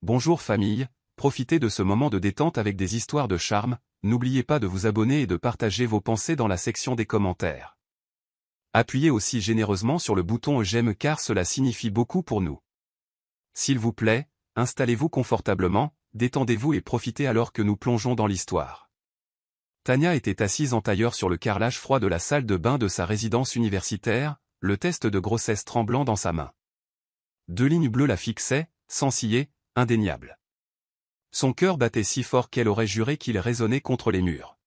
Bonjour famille, profitez de ce moment de détente avec des histoires de charme, n'oubliez pas de vous abonner et de partager vos pensées dans la section des commentaires. Appuyez aussi généreusement sur le bouton j'aime car cela signifie beaucoup pour nous. S'il vous plaît, installez-vous confortablement, détendez-vous et profitez alors que nous plongeons dans l'histoire. Tania était assise en tailleur sur le carrelage froid de la salle de bain de sa résidence universitaire, le test de grossesse tremblant dans sa main. Deux lignes bleues la fixaient, sans ciller, indéniable. Son cœur battait si fort qu'elle aurait juré qu'il résonnait contre les murs.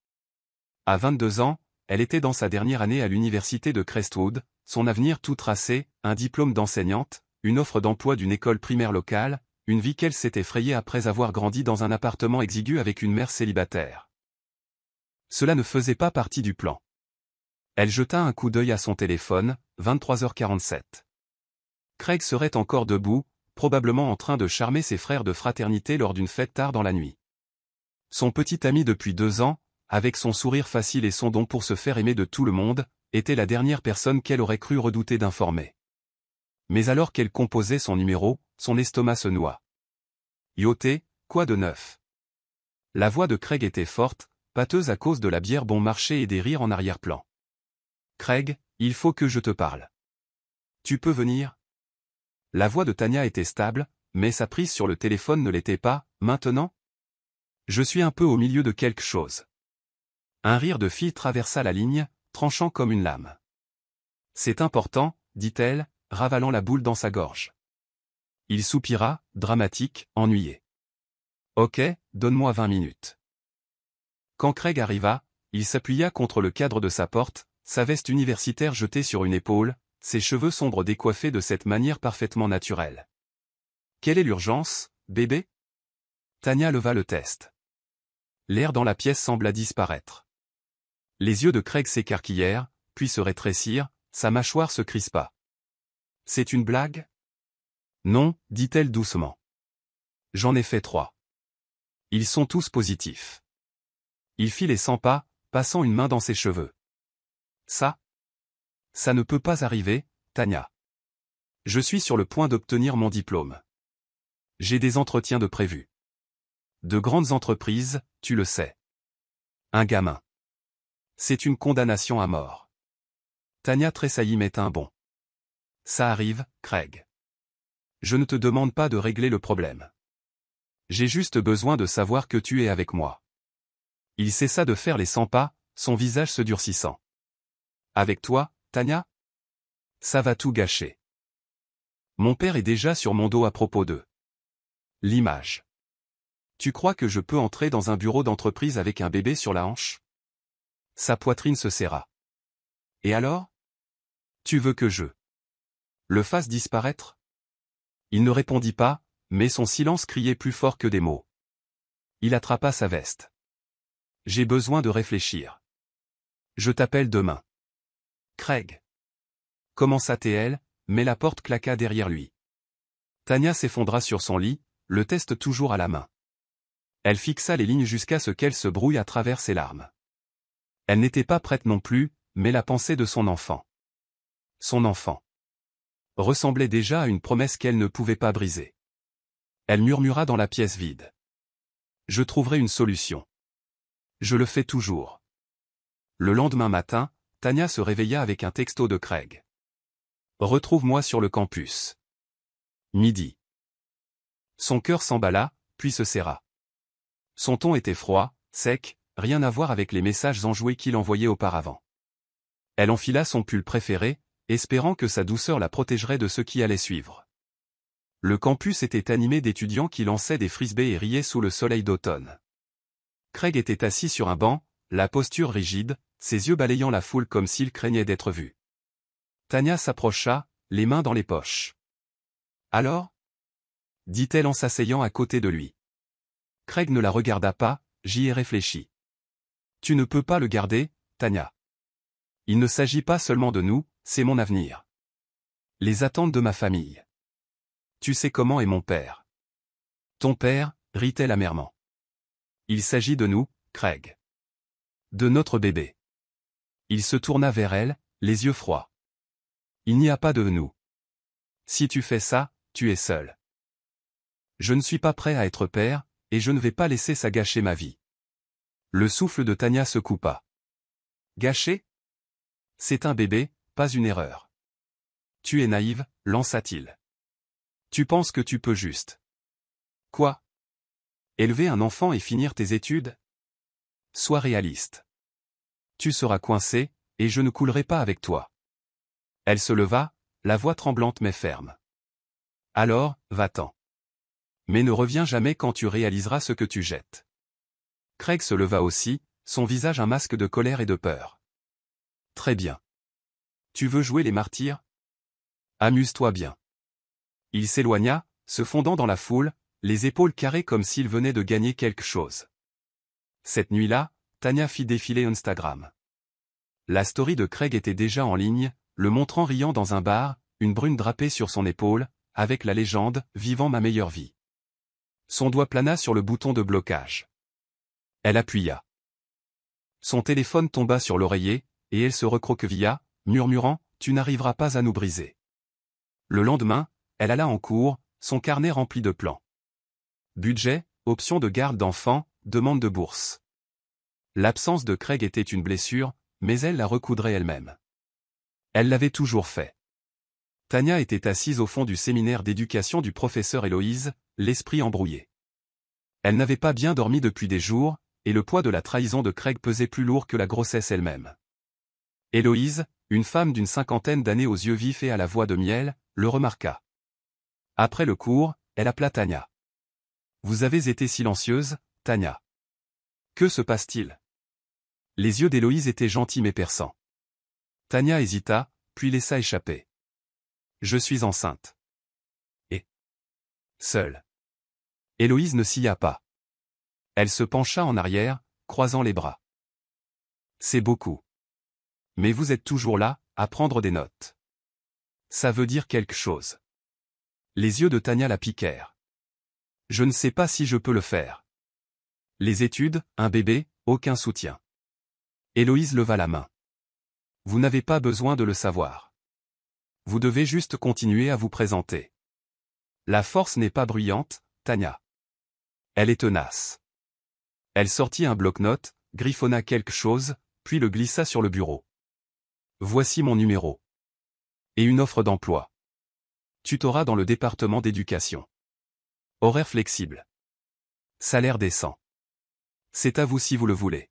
À 22 ans, elle était dans sa dernière année à l'université de Crestwood, son avenir tout tracé, un diplôme d'enseignante, une offre d'emploi d'une école primaire locale, une vie qu'elle s'était frayée après avoir grandi dans un appartement exigu avec une mère célibataire. Cela ne faisait pas partie du plan. Elle jeta un coup d'œil à son téléphone, 23h47. Craig serait encore debout, probablement en train de charmer ses frères de fraternité lors d'une fête tard dans la nuit. Son petit ami depuis 2 ans, avec son sourire facile et son don pour se faire aimer de tout le monde, était la dernière personne qu'elle aurait cru redouter d'informer. Mais alors qu'elle composait son numéro, son estomac se noua. Yoté, quoi de neuf? La voix de Craig était forte, pâteuse à cause de la bière bon marché et des rires en arrière-plan. Craig, il faut que je te parle. Tu peux venir? La voix de Tania était stable, mais sa prise sur le téléphone ne l'était pas, maintenant? Je suis un peu au milieu de quelque chose. Un rire de fille traversa la ligne, tranchant comme une lame. C'est important, dit-elle, ravalant la boule dans sa gorge. Il soupira, dramatique, ennuyé. Ok, donne-moi 20 minutes. Quand Craig arriva, il s'appuya contre le cadre de sa porte, sa veste universitaire jetée sur une épaule, ses cheveux sombres décoiffés de cette manière parfaitement naturelle. Quelle est l'urgence, bébé? Tania leva le test. L'air dans la pièce sembla disparaître. Les yeux de Craig s'écarquillèrent, puis se rétrécirent, sa mâchoire se crispa. C'est une blague? Non, dit-elle doucement. J'en ai fait 3. Ils sont tous positifs. Il fit les 100 pas, passant une main dans ses cheveux. Ça ne peut pas arriver, Tania. Je suis sur le point d'obtenir mon diplôme. J'ai des entretiens de prévus. De grandes entreprises, tu le sais. Un gamin. C'est une condamnation à mort. Tania tressaillit mais un bond. Ça arrive, Craig. Je ne te demande pas de régler le problème. J'ai juste besoin de savoir que tu es avec moi. Il cessa de faire les 100 pas, son visage se durcissant. Avec toi, Tania? Ça va tout gâcher. Mon père est déjà sur mon dos à propos d'eux. L'image. Tu crois que je peux entrer dans un bureau d'entreprise avec un bébé sur la hanche? Sa poitrine se serra. Et alors? Tu veux que je le fasse disparaître? Il ne répondit pas, mais son silence criait plus fort que des mots. Il attrapa sa veste. J'ai besoin de réfléchir. Je t'appelle demain. Craig. Commença-t-elle, mais la porte claqua derrière lui. Tania s'effondra sur son lit, le test toujours à la main. Elle fixa les lignes jusqu'à ce qu'elle se brouille à travers ses larmes. Elle n'était pas prête non plus, mais la pensée de son enfant. Son enfant. Ressemblait déjà à une promesse qu'elle ne pouvait pas briser. Elle murmura dans la pièce vide. Je trouverai une solution. Je le fais toujours. Le lendemain matin, Tania se réveilla avec un texto de Craig. Retrouve-moi sur le campus. Midi. Son cœur s'emballa, puis se serra. Son ton était froid, sec, rien à voir avec les messages enjoués qu'il envoyait auparavant. Elle enfila son pull préféré, espérant que sa douceur la protégerait de ce qui allait suivre. Le campus était animé d'étudiants qui lançaient des frisbees et riaient sous le soleil d'automne. Craig était assis sur un banc, la posture rigide, ses yeux balayant la foule comme s'il craignait d'être vu. Tania s'approcha, les mains dans les poches. Alors? Dit-elle en s'asseyant à côté de lui. Craig ne la regarda pas, j'y ai réfléchi. Tu ne peux pas le garder, Tania. Il ne s'agit pas seulement de nous, c'est mon avenir. Les attentes de ma famille. Tu sais comment est mon père. Ton père, rit-elle amèrement. Il s'agit de nous, Craig. De notre bébé. Il se tourna vers elle, les yeux froids. Il n'y a pas de nous. Si tu fais ça, tu es seul. Je ne suis pas prêt à être père, et je ne vais pas laisser ça gâcher ma vie. Le souffle de Tania se coupa. Gâcher? C'est un bébé, pas une erreur. Tu es naïve, lança-t-il. Tu penses que tu peux juste. Quoi? Élever un enfant et finir tes études? Sois réaliste. Tu seras coincé, et je ne coulerai pas avec toi. Elle se leva, la voix tremblante mais ferme. Alors, va-t'en. Mais ne reviens jamais quand tu réaliseras ce que tu jettes. Craig se leva aussi, son visage un masque de colère et de peur. Très bien. Tu veux jouer les martyrs? Amuse-toi bien. Il s'éloigna, se fondant dans la foule, les épaules carrées comme s'il venait de gagner quelque chose. Cette nuit-là, Tania fit défiler Instagram. La story de Craig était déjà en ligne, le montrant riant dans un bar, une brune drapée sur son épaule, avec la légende « Vivant ma meilleure vie ». Son doigt plana sur le bouton de blocage. Elle appuya. Son téléphone tomba sur l'oreiller, et elle se recroquevilla, murmurant « Tu n'arriveras pas à nous briser ». Le lendemain, elle alla en cours, son carnet rempli de plans. Budget, option de garde d'enfant, demande de bourse. L'absence de Craig était une blessure, mais elle la recoudrait elle-même. Elle l'avait toujours fait. Tania était assise au fond du séminaire d'éducation du professeur Héloïse, l'esprit embrouillé. Elle n'avait pas bien dormi depuis des jours, et le poids de la trahison de Craig pesait plus lourd que la grossesse elle-même. Héloïse, une femme d'une cinquantaine d'années aux yeux vifs et à la voix de miel, le remarqua. Après le cours, elle appela Tania. « Vous avez été silencieuse, Tania. Que se passe-t-il » Les yeux d'Héloïse étaient gentils mais perçants. Tania hésita, puis laissa échapper. « Je suis enceinte. » Et seule. Héloïse ne sia pas. Elle se pencha en arrière, croisant les bras. « C'est beaucoup. Mais vous êtes toujours là, à prendre des notes. Ça veut dire quelque chose. » Les yeux de Tania la piquèrent. « Je ne sais pas si je peux le faire. Les études, un bébé, aucun soutien. » Héloïse leva la main. « Vous n'avez pas besoin de le savoir. Vous devez juste continuer à vous présenter. La force n'est pas bruyante, Tania. Elle est tenace. » Elle sortit un bloc-notes, griffonna quelque chose, puis le glissa sur le bureau. « Voici mon numéro. Et une offre d'emploi. Tutorat dans le département d'éducation. Horaire flexible. Salaire décent. C'est à vous si vous le voulez. »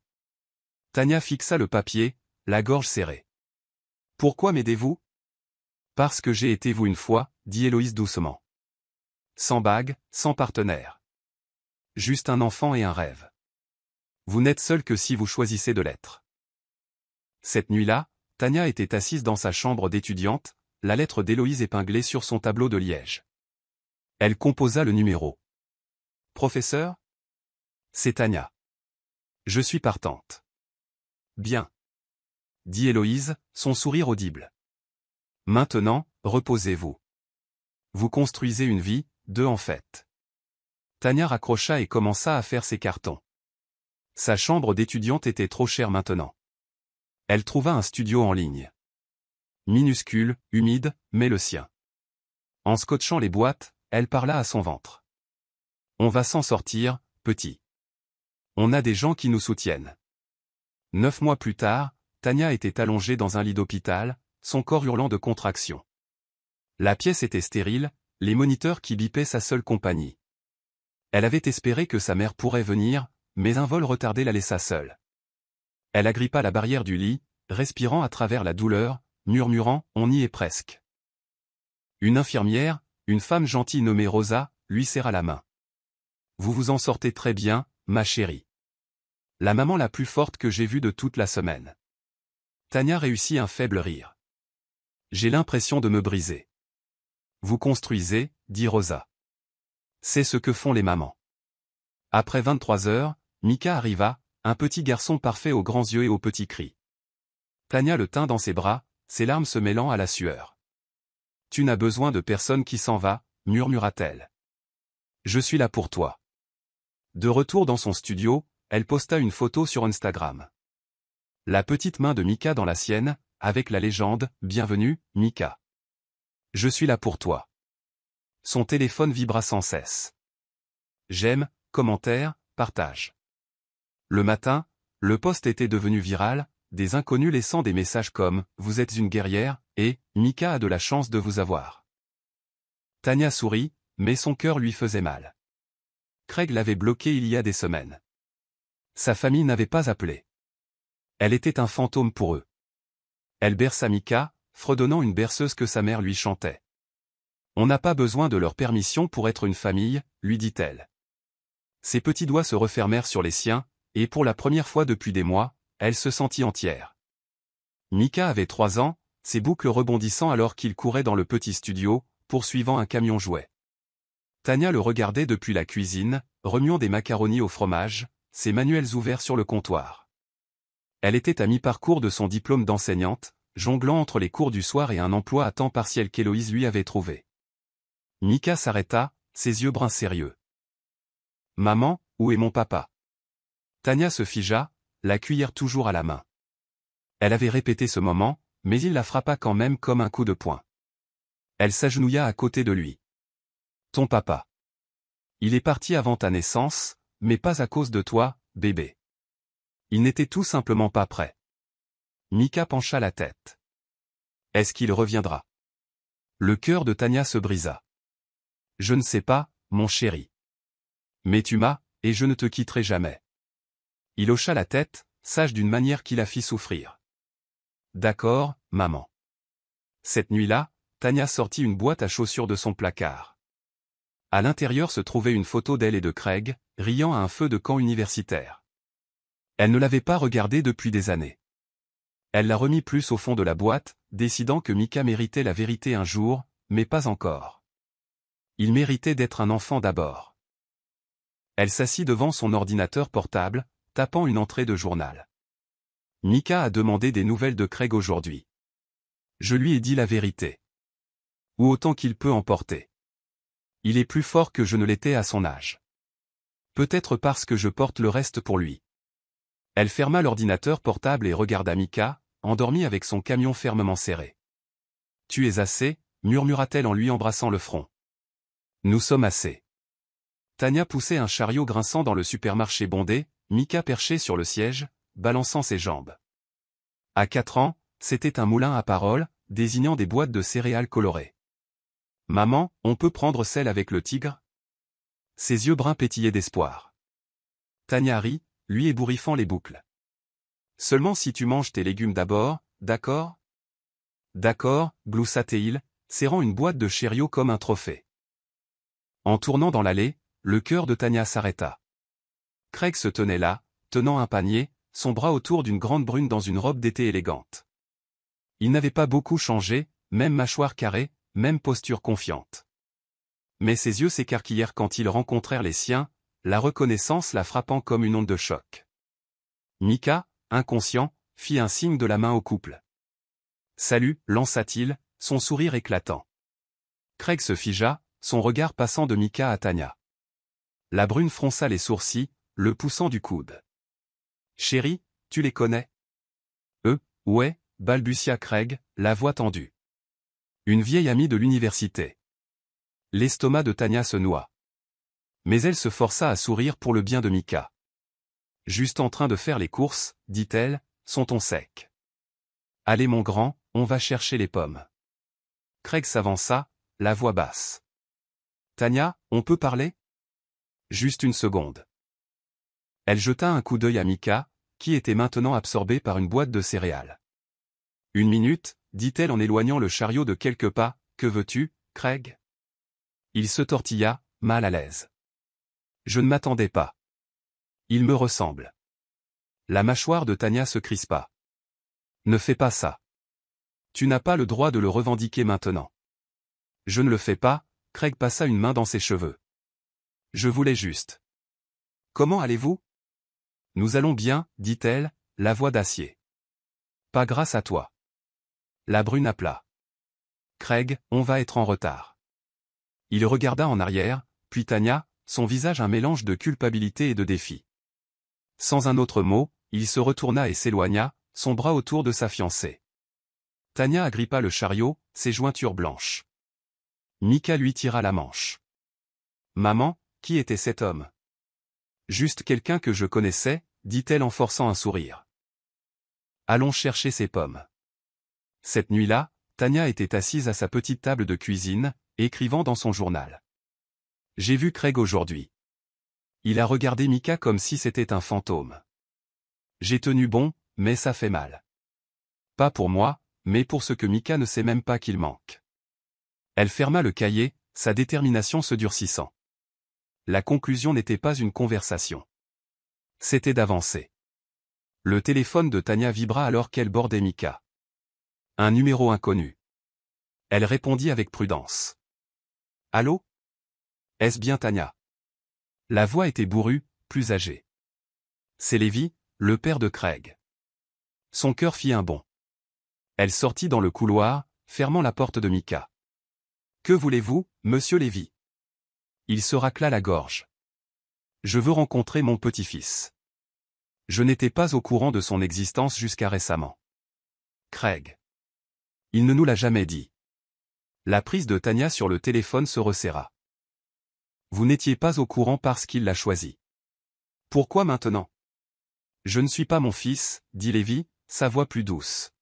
Tania fixa le papier, la gorge serrée. « Pourquoi m'aidez-vous ? » « Parce que j'ai été vous une fois, » dit Héloïse doucement. « Sans bague, sans partenaire. Juste un enfant et un rêve. Vous n'êtes seul que si vous choisissez de l'être. » Cette nuit-là, Tania était assise dans sa chambre d'étudiante, la lettre d'Héloïse épinglée sur son tableau de liège. Elle composa le numéro. « Professeur ? C'est Tania. Je suis partante. »« Bien. » dit Héloïse, son sourire audible. « Maintenant, reposez-vous. Vous construisez une vie, deux en fait. » Tania raccrocha et commença à faire ses cartons. Sa chambre d'étudiante était trop chère maintenant. Elle trouva un studio en ligne. Minuscule, humide, mais le sien. En scotchant les boîtes, elle parla à son ventre. « On va s'en sortir, petit. On a des gens qui nous soutiennent. » 9 mois plus tard, Tania était allongée dans un lit d'hôpital, son corps hurlant de contraction. La pièce était stérile, les moniteurs qui bipaient sa seule compagnie. Elle avait espéré que sa mère pourrait venir, mais un vol retardé la laissa seule. Elle agrippa la barrière du lit, respirant à travers la douleur, murmurant « On y est presque ». Une infirmière, une femme gentille nommée Rosa, lui serra la main. « Vous vous en sortez très bien, ma chérie. La maman la plus forte que j'ai vue de toute la semaine. » Tania réussit un faible rire. « J'ai l'impression de me briser. »« Vous construisez, » dit Rosa. « C'est ce que font les mamans. » Après 23 heures, Mika arriva, un petit garçon parfait aux grands yeux et aux petits cris. Tania le tint dans ses bras, ses larmes se mêlant à la sueur. « Tu n'as besoin de personne qui s'en va, » murmura-t-elle. « Je suis là pour toi. » De retour dans son studio, elle posta une photo sur Instagram. La petite main de Mika dans la sienne, avec la légende « Bienvenue, Mika. Je suis là pour toi. » Son téléphone vibra sans cesse. j'aime, commentaires, partage. Le matin, le post était devenu viral, des inconnus laissant des messages comme « Vous êtes une guerrière » et « Mika a de la chance de vous avoir ». Tania sourit, mais son cœur lui faisait mal. Craig l'avait bloqué il y a des semaines. Sa famille n'avait pas appelé. Elle était un fantôme pour eux. Elle berça Mika, fredonnant une berceuse que sa mère lui chantait. « On n'a pas besoin de leur permission pour être une famille », lui dit-elle. Ses petits doigts se refermèrent sur les siens, et pour la première fois depuis des mois, elle se sentit entière. Mika avait 3 ans, ses boucles rebondissant alors qu'il courait dans le petit studio, poursuivant un camion jouet. Tania le regardait depuis la cuisine, remuant des macaronis au fromage, ses manuels ouverts sur le comptoir. Elle était à mi-parcours de son diplôme d'enseignante, jonglant entre les cours du soir et un emploi à temps partiel qu'Héloïse lui avait trouvé. Mika s'arrêta, ses yeux bruns sérieux. « Maman, où est mon papa ?» Tania se figea, la cuillère toujours à la main. Elle avait répété ce moment, mais il la frappa quand même comme un coup de poing. Elle s'agenouilla à côté de lui. « Ton papa. Il est parti avant ta naissance, mais pas à cause de toi, bébé. Il n'était tout simplement pas prêt. » Mika pencha la tête. « Est-ce qu'il reviendra ?» Le cœur de Tania se brisa. « Je ne sais pas, mon chéri. Mais tu m'as, et je ne te quitterai jamais. » Il hocha la tête, sage d'une manière qui la fit souffrir. « D'accord, maman. » Cette nuit-là, Tania sortit une boîte à chaussures de son placard. À l'intérieur se trouvait une photo d'elle et de Craig, riant à un feu de camp universitaire. Elle ne l'avait pas regardé depuis des années. Elle la remit plus au fond de la boîte, décidant que Mika méritait la vérité un jour, mais pas encore. Il méritait d'être un enfant d'abord. Elle s'assit devant son ordinateur portable, tapant une entrée de journal. Mika a demandé des nouvelles de Craig aujourd'hui. Je lui ai dit la vérité. Ou autant qu'il peut en porter. Il est plus fort que je ne l'étais à son âge. Peut-être parce que je porte le reste pour lui. Elle ferma l'ordinateur portable et regarda Mika, endormi avec son camion fermement serré. Tu es assez, murmura-t-elle en lui embrassant le front. Nous sommes assez. Tania poussait un chariot grinçant dans le supermarché bondé, Mika perché sur le siège, balançant ses jambes. À 4 ans, c'était un moulin à paroles, désignant des boîtes de céréales colorées. « Maman, on peut prendre celle avec le tigre ?» Ses yeux bruns pétillaient d'espoir. Tania rit, lui ébouriffant les boucles. « Seulement si tu manges tes légumes d'abord, d'accord ?»« D'accord, » gloussa-t-il, serrant une boîte de Cheerios comme un trophée. En tournant dans l'allée, le cœur de Tania s'arrêta. Craig se tenait là, tenant un panier, son bras autour d'une grande brune dans une robe d'été élégante. Il n'avait pas beaucoup changé, même mâchoire carrée, même posture confiante. Mais ses yeux s'écarquillèrent quand ils rencontrèrent les siens, la reconnaissance la frappant comme une onde de choc. Mika, inconscient, fit un signe de la main au couple. « Salut » lança-t-il, son sourire éclatant. Craig se figea, son regard passant de Mika à Tania. La brune fronça les sourcils, le poussant du coude. « Chérie, tu les connais ?»« Ouais » balbutia Craig, la voix tendue. Une vieille amie de l'université. L'estomac de Tania se noua. Mais elle se força à sourire pour le bien de Mika. « Juste en train de faire les courses, dit-elle, son ton sec. Allez mon grand, on va chercher les pommes. » Craig s'avança, la voix basse. « Tania, on peut parler ? Juste une seconde. » Elle jeta un coup d'œil à Mika, qui était maintenant absorbé par une boîte de céréales. « Une minute, dit-elle en éloignant le chariot de quelques pas, que veux-tu, Craig ? » Il se tortilla, mal à l'aise. « Je ne m'attendais pas. Il me ressemble. » La mâchoire de Tania se crispa. « Ne fais pas ça. Tu n'as pas le droit de le revendiquer maintenant. » « Je ne le fais pas », Craig passa une main dans ses cheveux. « Je voulais juste. »« Comment allez-vous ? » ?»« Nous allons bien, dit-elle, la voix d'acier. »« Pas grâce à toi. » La brune appela. « Craig, on va être en retard. » Il regarda en arrière, puis Tania, son visage un mélange de culpabilité et de défi. Sans un autre mot, il se retourna et s'éloigna, son bras autour de sa fiancée. Tania agrippa le chariot, ses jointures blanches. Mika lui tira la manche. « Maman, Qui était cet homme? Juste quelqu'un que je connaissais, dit-elle en forçant un sourire. Allons chercher ces pommes. Cette nuit-là, Tania était assise à sa petite table de cuisine, écrivant dans son journal. J'ai vu Craig aujourd'hui. Il a regardé Mika comme si c'était un fantôme. J'ai tenu bon, mais ça fait mal. Pas pour moi, mais pour ce que Mika ne sait même pas qu'il manque. Elle ferma le cahier, sa détermination se durcissant. La conclusion n'était pas une conversation. C'était d'avancer. Le téléphone de Tania vibra alors qu'elle bordait Mika. Un numéro inconnu. Elle répondit avec prudence. Allô? Est-ce bien Tania? La voix était bourrue, plus âgée. C'est Lévi, le père de Craig. Son cœur fit un bond. Elle sortit dans le couloir, fermant la porte de Mika. Que voulez-vous, monsieur Lévi? Il se racla la gorge. Je veux rencontrer mon petit-fils. Je n'étais pas au courant de son existence jusqu'à récemment. Craig. Il ne nous l'a jamais dit. La prise de Tania sur le téléphone se resserra. Vous n'étiez pas au courant parce qu'il l'a choisi. Pourquoi maintenant? Je ne suis pas mon fils, dit Lévi, sa voix plus douce.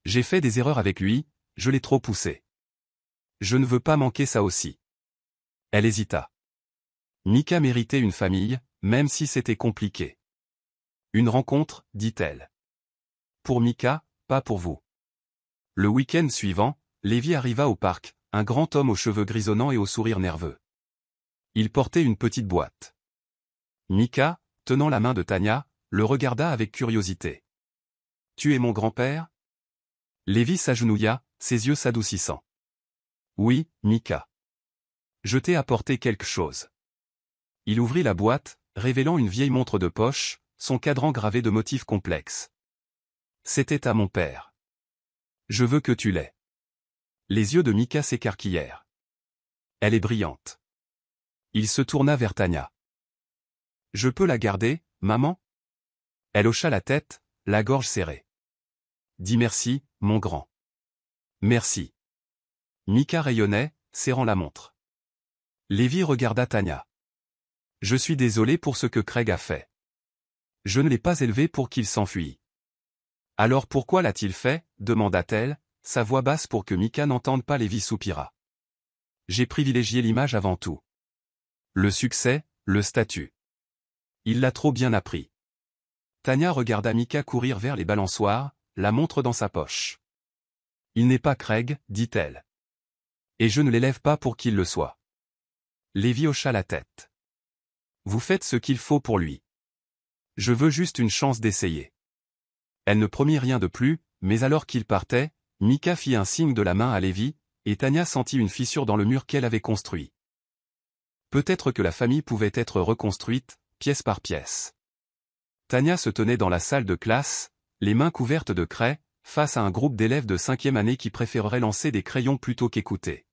J'ai fait des erreurs avec lui, je l'ai trop poussé. Je ne veux pas manquer ça aussi. Elle hésita. Mika méritait une famille, même si c'était compliqué. Une rencontre, dit-elle. Pour Mika, pas pour vous. Le week-end suivant, Lévi arriva au parc, un grand homme aux cheveux grisonnants et au sourire nerveux. Il portait une petite boîte. Mika, tenant la main de Tania, le regarda avec curiosité. « Tu es mon grand-père » Lévi s'agenouilla, ses yeux s'adoucissant. « Oui, Mika. Je t'ai apporté quelque chose. » Il ouvrit la boîte, révélant une vieille montre de poche, son cadran gravé de motifs complexes. « C'était à mon père. Je veux que tu l'aies. » Les yeux de Mika s'écarquillèrent. « Elle est brillante. » Il se tourna vers Tania. « Je peux la garder, maman ?» Elle hocha la tête, la gorge serrée. « Dis merci, mon grand. »« Merci. » Mika rayonnait, serrant la montre. Lévi regarda Tania. « Je suis désolé pour ce que Craig a fait. Je ne l'ai pas élevé pour qu'il s'enfuit. »« Alors pourquoi l'a-t-il fait ?» demanda-t-elle, sa voix basse pour que Mika n'entende pas. Lévi soupira. « J'ai privilégié l'image avant tout. Le succès, le statut. Il l'a trop bien appris. » Tania regarda Mika courir vers les balançoires, la montre dans sa poche. « Il n'est pas Craig, dit-elle. Et je ne l'élève pas pour qu'il le soit. » Lévi hocha la tête. « Vous faites ce qu'il faut pour lui. Je veux juste une chance d'essayer. » Elle ne promit rien de plus, mais alors qu'il partait, Mika fit un signe de la main à Lévi, et Tania sentit une fissure dans le mur qu'elle avait construit. Peut-être que la famille pouvait être reconstruite, pièce par pièce. Tania se tenait dans la salle de classe, les mains couvertes de craie, face à un groupe d'élèves de 5e année qui préféreraient lancer des crayons plutôt qu'écouter.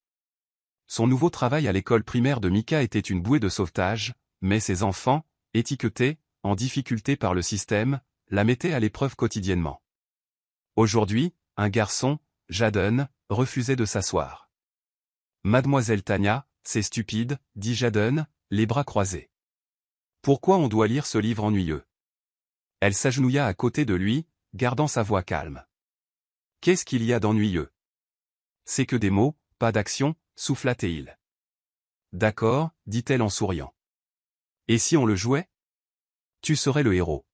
Son nouveau travail à l'école primaire de Mika était une bouée de sauvetage, mais ses enfants, étiquetés, en difficulté par le système, la mettaient à l'épreuve quotidiennement. Aujourd'hui, un garçon, Jaden, refusait de s'asseoir. « Mademoiselle Tania, c'est stupide, dit Jaden, les bras croisés. Pourquoi on doit lire ce livre ennuyeux ?» Elle s'agenouilla à côté de lui, gardant sa voix calme. « Qu'est-ce qu'il y a d'ennuyeux ? C'est que des mots, pas d'action, souffla-t-il. « D'accord, dit-elle en souriant. Et si on le jouait ? Tu serais le héros. »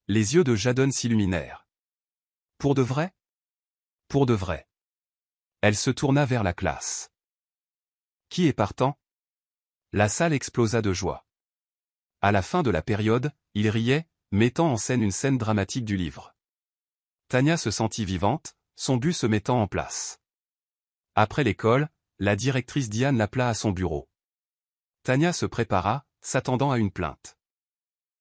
Les yeux de Jaden s'illuminèrent. « Pour de vrai ? » « Pour de vrai. » Elle se tourna vers la classe. « Qui est partant ?» La salle explosa de joie. À la fin de la période, il riait, mettant en scène une scène dramatique du livre. Tania se sentit vivante, son but se mettant en place. Après l'école, la directrice Diane l'appela à son bureau. Tania se prépara, s'attendant à une plainte.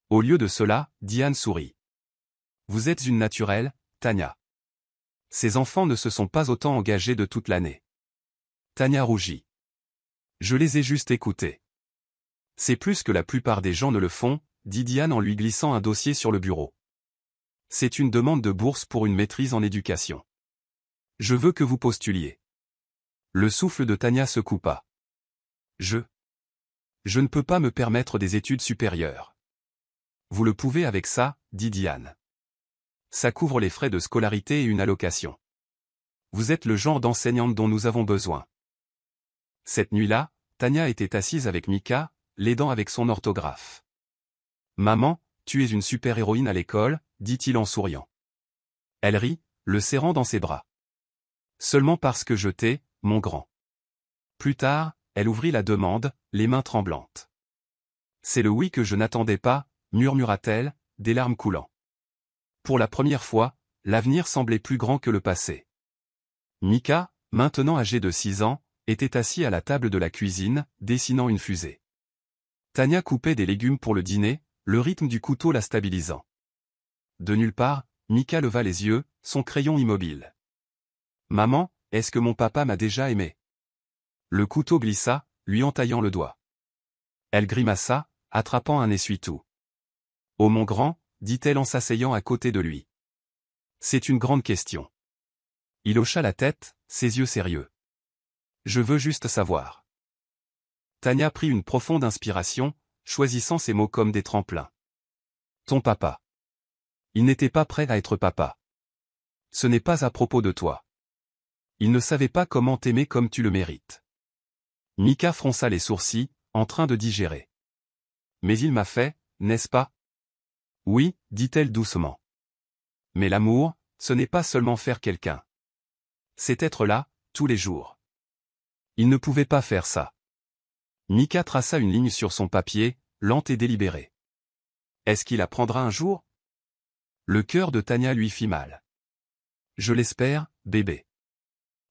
Au lieu de cela, Diane sourit. « Vous êtes une naturelle, Tania. Ces enfants ne se sont pas autant engagés de toute l'année. » Tania rougit. « Je les ai juste écoutés. » « C'est plus que la plupart des gens ne le font, » dit Diane en lui glissant un dossier sur le bureau. « C'est une demande de bourse pour une maîtrise en éducation. Je veux que vous postuliez. » Le souffle de Tania se coupa. « Je. Je ne peux pas me permettre des études supérieures. Vous le pouvez avec ça, dit Diane. Ça couvre les frais de scolarité et une allocation. Vous êtes le genre d'enseignante dont nous avons besoin. Cette nuit-là, Tania était assise avec Mika, l'aidant avec son orthographe. Maman, tu es une super-héroïne à l'école, dit-il en souriant. Elle rit, le serrant dans ses bras. Seulement parce que je t'ai, mon grand. Plus tard, elle ouvrit la demande, les mains tremblantes. C'est le oui que je n'attendais pas, murmura-t-elle, des larmes coulant. Pour la première fois, l'avenir semblait plus grand que le passé. Mika, maintenant âgé de 6 ans, était assis à la table de la cuisine, dessinant une fusée. Tania coupait des légumes pour le dîner, le rythme du couteau la stabilisant. De nulle part, Mika leva les yeux, son crayon immobile. « Maman, est-ce que mon papa m'a déjà aimé ?» Le couteau glissa, lui entaillant le doigt. Elle grimaça, attrapant un essuie-tout. « Oh mon grand, dit-elle en s'asseyant à côté de lui. C'est une grande question. Il hocha la tête, ses yeux sérieux. Je veux juste savoir. Tania prit une profonde inspiration, choisissant ses mots comme des tremplins. Ton papa. Il n'était pas prêt à être papa. Ce n'est pas à propos de toi. Il ne savait pas comment t'aimer comme tu le mérites. Mika fronça les sourcils, en train de digérer. Mais il m'a fait, n'est-ce pas? Oui, dit-elle doucement. Mais l'amour, ce n'est pas seulement faire quelqu'un. C'est être là, tous les jours. Il ne pouvait pas faire ça. Mika traça une ligne sur son papier, lente et délibérée. Est-ce qu'il apprendra un jour? Le cœur de Tania lui fit mal. Je l'espère, bébé.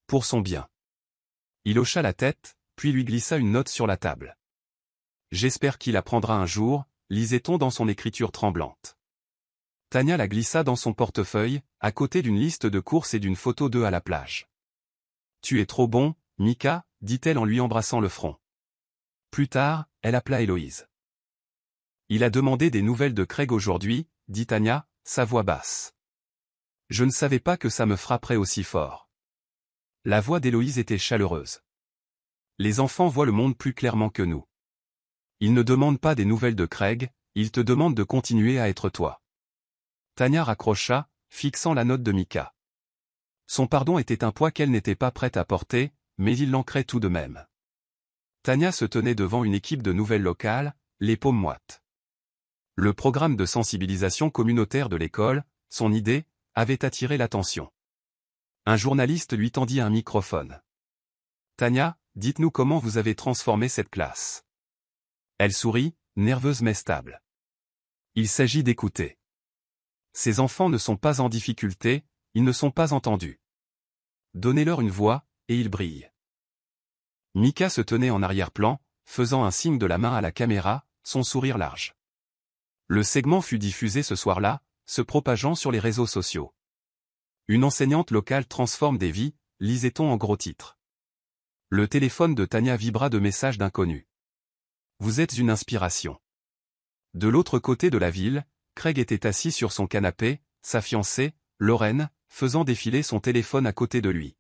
Pour son bien. Il hocha la tête, puis lui glissa une note sur la table. J'espère qu'il apprendra un jour, lisait-on dans son écriture tremblante. Tania la glissa dans son portefeuille, à côté d'une liste de courses et d'une photo d'eux à la plage. Tu es trop bon, Mika, dit-elle en lui embrassant le front. Plus tard, elle appela Héloïse. Il a demandé des nouvelles de Craig aujourd'hui, dit Tania, sa voix basse. Je ne savais pas que ça me frapperait aussi fort. La voix d'Héloïse était chaleureuse. Les enfants voient le monde plus clairement que nous. Ils ne demandent pas des nouvelles de Craig, ils te demandent de continuer à être toi. Tania raccrocha, fixant la note de Mika. Son pardon était un poids qu'elle n'était pas prête à porter, mais il l'ancrait tout de même. Tania se tenait devant une équipe de nouvelles locales, les paumes moites. Le programme de sensibilisation communautaire de l'école, son idée, avait attiré l'attention. Un journaliste lui tendit un microphone. « Tania, dites-nous comment vous avez transformé cette classe. » Elle sourit, nerveuse mais stable. Il s'agit d'écouter. Ces enfants ne sont pas en difficulté, ils ne sont pas entendus. Donnez-leur une voix, et ils brillent. Mika se tenait en arrière-plan, faisant un signe de la main à la caméra, son sourire large. Le segment fut diffusé ce soir-là, se propageant sur les réseaux sociaux. Une enseignante locale transforme des vies, lisait-on en gros titres. Le téléphone de Tania vibra de messages d'inconnus. Vous êtes une inspiration. De l'autre côté de la ville, Craig était assis sur son canapé, sa fiancée, Lorraine, faisant défiler son téléphone à côté de lui.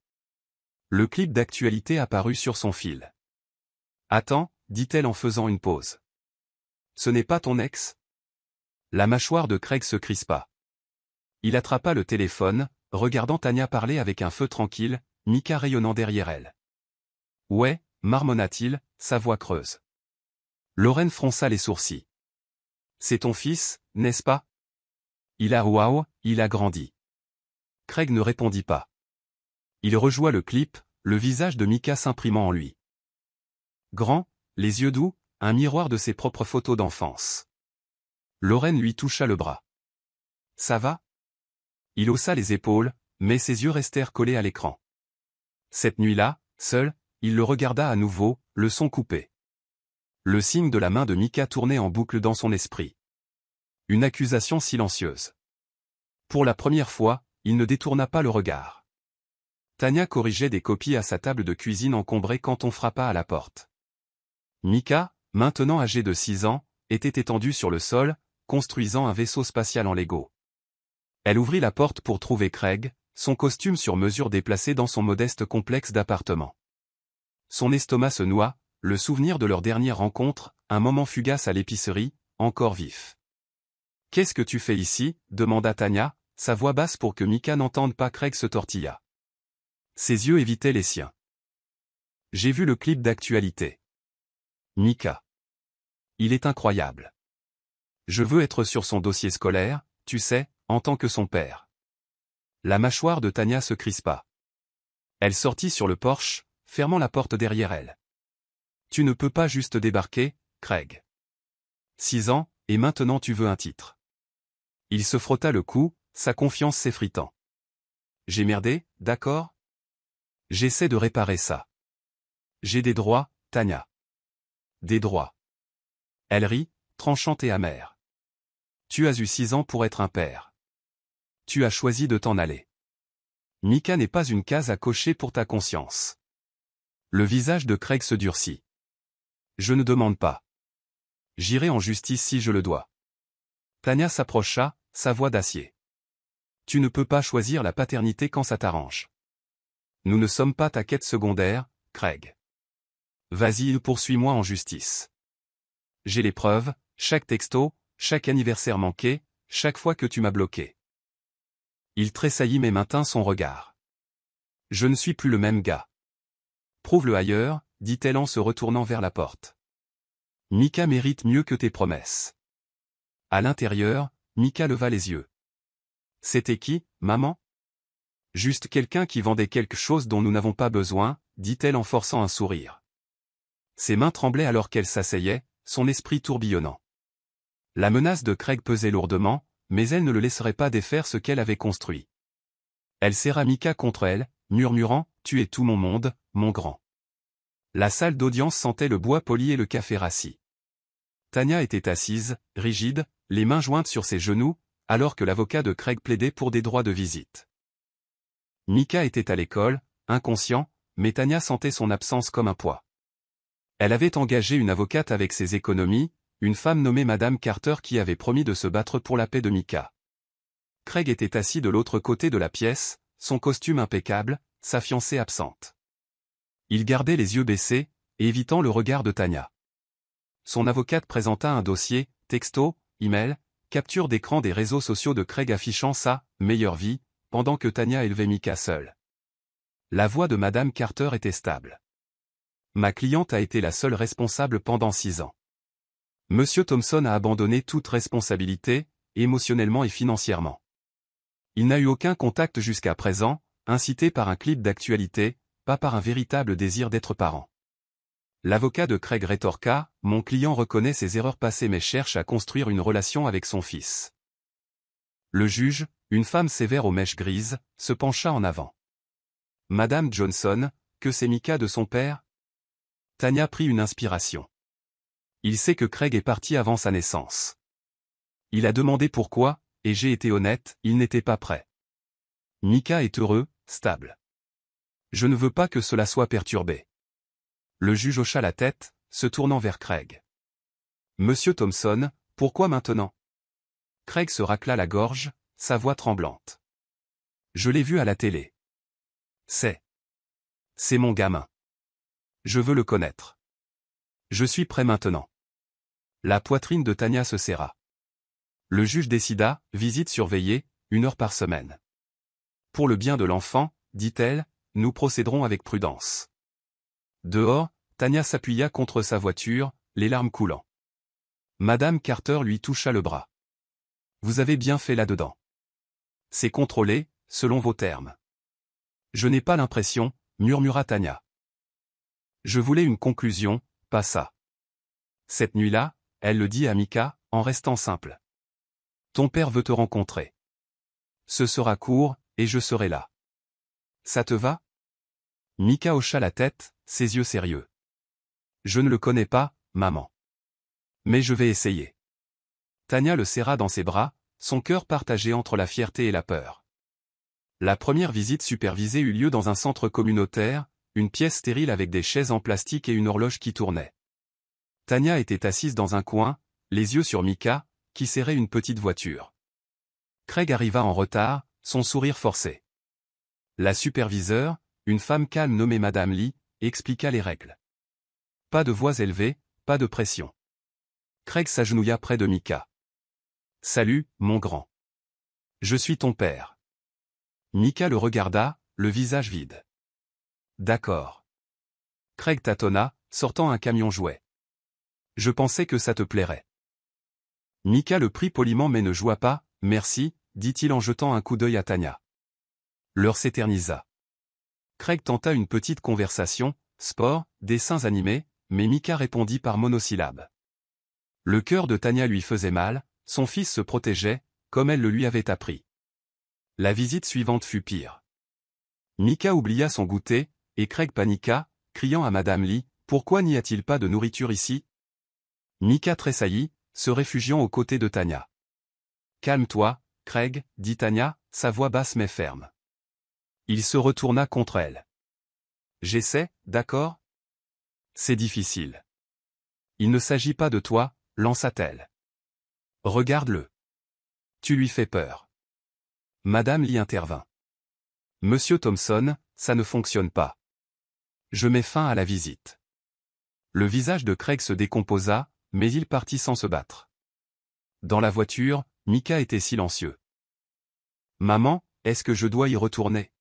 Le clip d'actualité apparut sur son fil. « Attends, dit-elle en faisant une pause. Ce n'est pas ton ex ? » La mâchoire de Craig se crispa. Il attrapa le téléphone, regardant Tania parler avec un feu tranquille, Mika rayonnant derrière elle. « Ouais, marmonna-t-il, sa voix creuse. Lorraine fronça les sourcils. « C'est ton fils, n'est-ce pas ? Il a grandi. » Craig ne répondit pas. Il rejoua le clip, le visage de Mika s'imprimant en lui. Grand, les yeux doux, un miroir de ses propres photos d'enfance. Lorraine lui toucha le bras. « Ça va ?» Il haussa les épaules, mais ses yeux restèrent collés à l'écran. Cette nuit-là, seul, il le regarda à nouveau, le son coupé. Le signe de la main de Mika tournait en boucle dans son esprit. Une accusation silencieuse. Pour la première fois, il ne détourna pas le regard. Tania corrigeait des copies à sa table de cuisine encombrée quand on frappa à la porte. Mika, maintenant âgé de 6 ans, était étendue sur le sol, construisant un vaisseau spatial en Lego. Elle ouvrit la porte pour trouver Craig, son costume sur mesure déplacé dans son modeste complexe d'appartement. Son estomac se noua, le souvenir de leur dernière rencontre, un moment fugace à l'épicerie, encore vif. « Qu'est-ce que tu fais ici ?» demanda Tanya, sa voix basse pour que Mika n'entende pas. Craig se tortilla. Ses yeux évitaient les siens. « J'ai vu le clip d'actualité. Mika. Il est incroyable. Je veux être sur son dossier scolaire, tu sais, en tant que son père. » La mâchoire de Tanya se crispa. Elle sortit sur le porche, fermant la porte derrière elle. « Tu ne peux pas juste débarquer, Craig. 6 ans, et maintenant tu veux un titre. » Il se frotta le cou, sa confiance s'effritant. « J'ai merdé, d'accord ? J'essaie de réparer ça. J'ai des droits, Tanya. Des droits. » Elle rit, tranchante et amère. « Tu as eu 6 ans pour être un père. Tu as choisi de t'en aller. Mika n'est pas une case à cocher pour ta conscience. » Le visage de Craig se durcit. « Je ne demande pas. J'irai en justice si je le dois. » Tanya s'approcha, sa voix d'acier. « Tu ne peux pas choisir la paternité quand ça t'arrange. Nous ne sommes pas ta quête secondaire, Craig. Vas-y, poursuis-moi en justice. J'ai les preuves, chaque texto, chaque anniversaire manqué, chaque fois que tu m'as bloqué. » Il tressaillit mais maintint son regard. « Je ne suis plus le même gars. Prouve-le ailleurs, » dit-elle en se retournant vers la porte. « Mika mérite mieux que tes promesses. » À l'intérieur, Mika leva les yeux. « C'était qui, maman ? » « Juste quelqu'un qui vendait quelque chose dont nous n'avons pas besoin, » dit-elle en forçant un sourire. Ses mains tremblaient alors qu'elle s'asseyait, son esprit tourbillonnant. La menace de Craig pesait lourdement, mais elle ne le laisserait pas défaire ce qu'elle avait construit. Elle serra Mika contre elle, murmurant « Tu es tout mon monde, mon grand. » La salle d'audience sentait le bois poli et le café rassis. Tanya était assise, rigide, les mains jointes sur ses genoux, alors que l'avocat de Craig plaidait pour des droits de visite. Mika était à l'école, inconscient, mais Tanya sentait son absence comme un poids. Elle avait engagé une avocate avec ses économies, une femme nommée Madame Carter qui avait promis de se battre pour la paix de Mika. Craig était assis de l'autre côté de la pièce, son costume impeccable, sa fiancée absente. Il gardait les yeux baissés, évitant le regard de Tanya. Son avocate présenta un dossier, texto, email, capture d'écran des réseaux sociaux de Craig affichant sa « meilleure vie », pendant que Tanya élevait Mika seule. La voix de Madame Carter était stable. « Ma cliente a été la seule responsable pendant 6 ans. Monsieur Thompson a abandonné toute responsabilité, émotionnellement et financièrement. Il n'a eu aucun contact jusqu'à présent, incité par un clip d'actualité, pas par un véritable désir d'être parent. » L'avocat de Craig rétorqua, « Mon client reconnaît ses erreurs passées mais cherche à construire une relation avec son fils. » Le juge, une femme sévère aux mèches grises, se pencha en avant. « Madame Johnson, que sait Mika de son père ?» Tanya prit une inspiration. « Il sait que Craig est parti avant sa naissance. Il a demandé pourquoi, et j'ai été honnête, il n'était pas prêt. Mika est heureux, stable. Je ne veux pas que cela soit perturbé. » Le juge hocha la tête, se tournant vers Craig. « Monsieur Thompson, pourquoi maintenant ?» Craig se racla la gorge, sa voix tremblante. « Je l'ai vu à la télé. C'est mon gamin. Je veux le connaître. Je suis prêt maintenant. » La poitrine de Tanya se serra. Le juge décida, visite surveillée, 1 heure par semaine. « Pour le bien de l'enfant, dit-elle, nous procéderons avec prudence. » Dehors, Tanya s'appuya contre sa voiture, les larmes coulant. Madame Carter lui toucha le bras. « Vous avez bien fait là-dedans. C'est contrôlé, selon vos termes. » « Je n'ai pas l'impression, » murmura Tanya. « Je voulais une conclusion, pas ça. » Cette nuit-là, elle le dit à Mika, en restant simple. « Ton père veut te rencontrer. Ce sera court, et je serai là. Ça te va ?» Mika hocha la tête, ses yeux sérieux. « Je ne le connais pas, maman. Mais je vais essayer. » Tanya le serra dans ses bras, son cœur partagé entre la fierté et la peur. La première visite supervisée eut lieu dans un centre communautaire, une pièce stérile avec des chaises en plastique et une horloge qui tournait. Tanya était assise dans un coin, les yeux sur Mika, qui serrait une petite voiture. Craig arriva en retard, son sourire forcé. La superviseure, une femme calme nommée Madame Lee, expliqua les règles. Pas de voix élevée, pas de pression. Craig s'agenouilla près de Mika. « Salut, mon grand. Je suis ton père. » Mika le regarda, le visage vide. « D'accord. » Craig tâtonna, sortant un camion jouet. « Je pensais que ça te plairait. » Mika le prit poliment mais ne joua pas. « Merci », dit-il en jetant un coup d'œil à Tanya. L'heure s'éternisa. Craig tenta une petite conversation, sport, dessins animés, mais Mika répondit par monosyllabes. Le cœur de Tanya lui faisait mal, son fils se protégeait, comme elle le lui avait appris. La visite suivante fut pire. Mika oublia son goûter, et Craig paniqua, criant à Madame Lee, « Pourquoi n'y a-t-il pas de nourriture ici ?» Mika tressaillit, se réfugiant aux côtés de Tanya. « Calme-toi, Craig, » dit Tanya, sa voix basse mais ferme. Il se retourna contre elle. « J'essaie, d'accord ? » « C'est difficile. »« Il ne s'agit pas de toi, » lança-t-elle. « Regarde-le. Tu lui fais peur. » Madame Lee intervint. « Monsieur Thompson, ça ne fonctionne pas. Je mets fin à la visite. » Le visage de Craig se décomposa, mais il partit sans se battre. Dans la voiture, Mika était silencieux. « Maman, est-ce que je dois y retourner ?»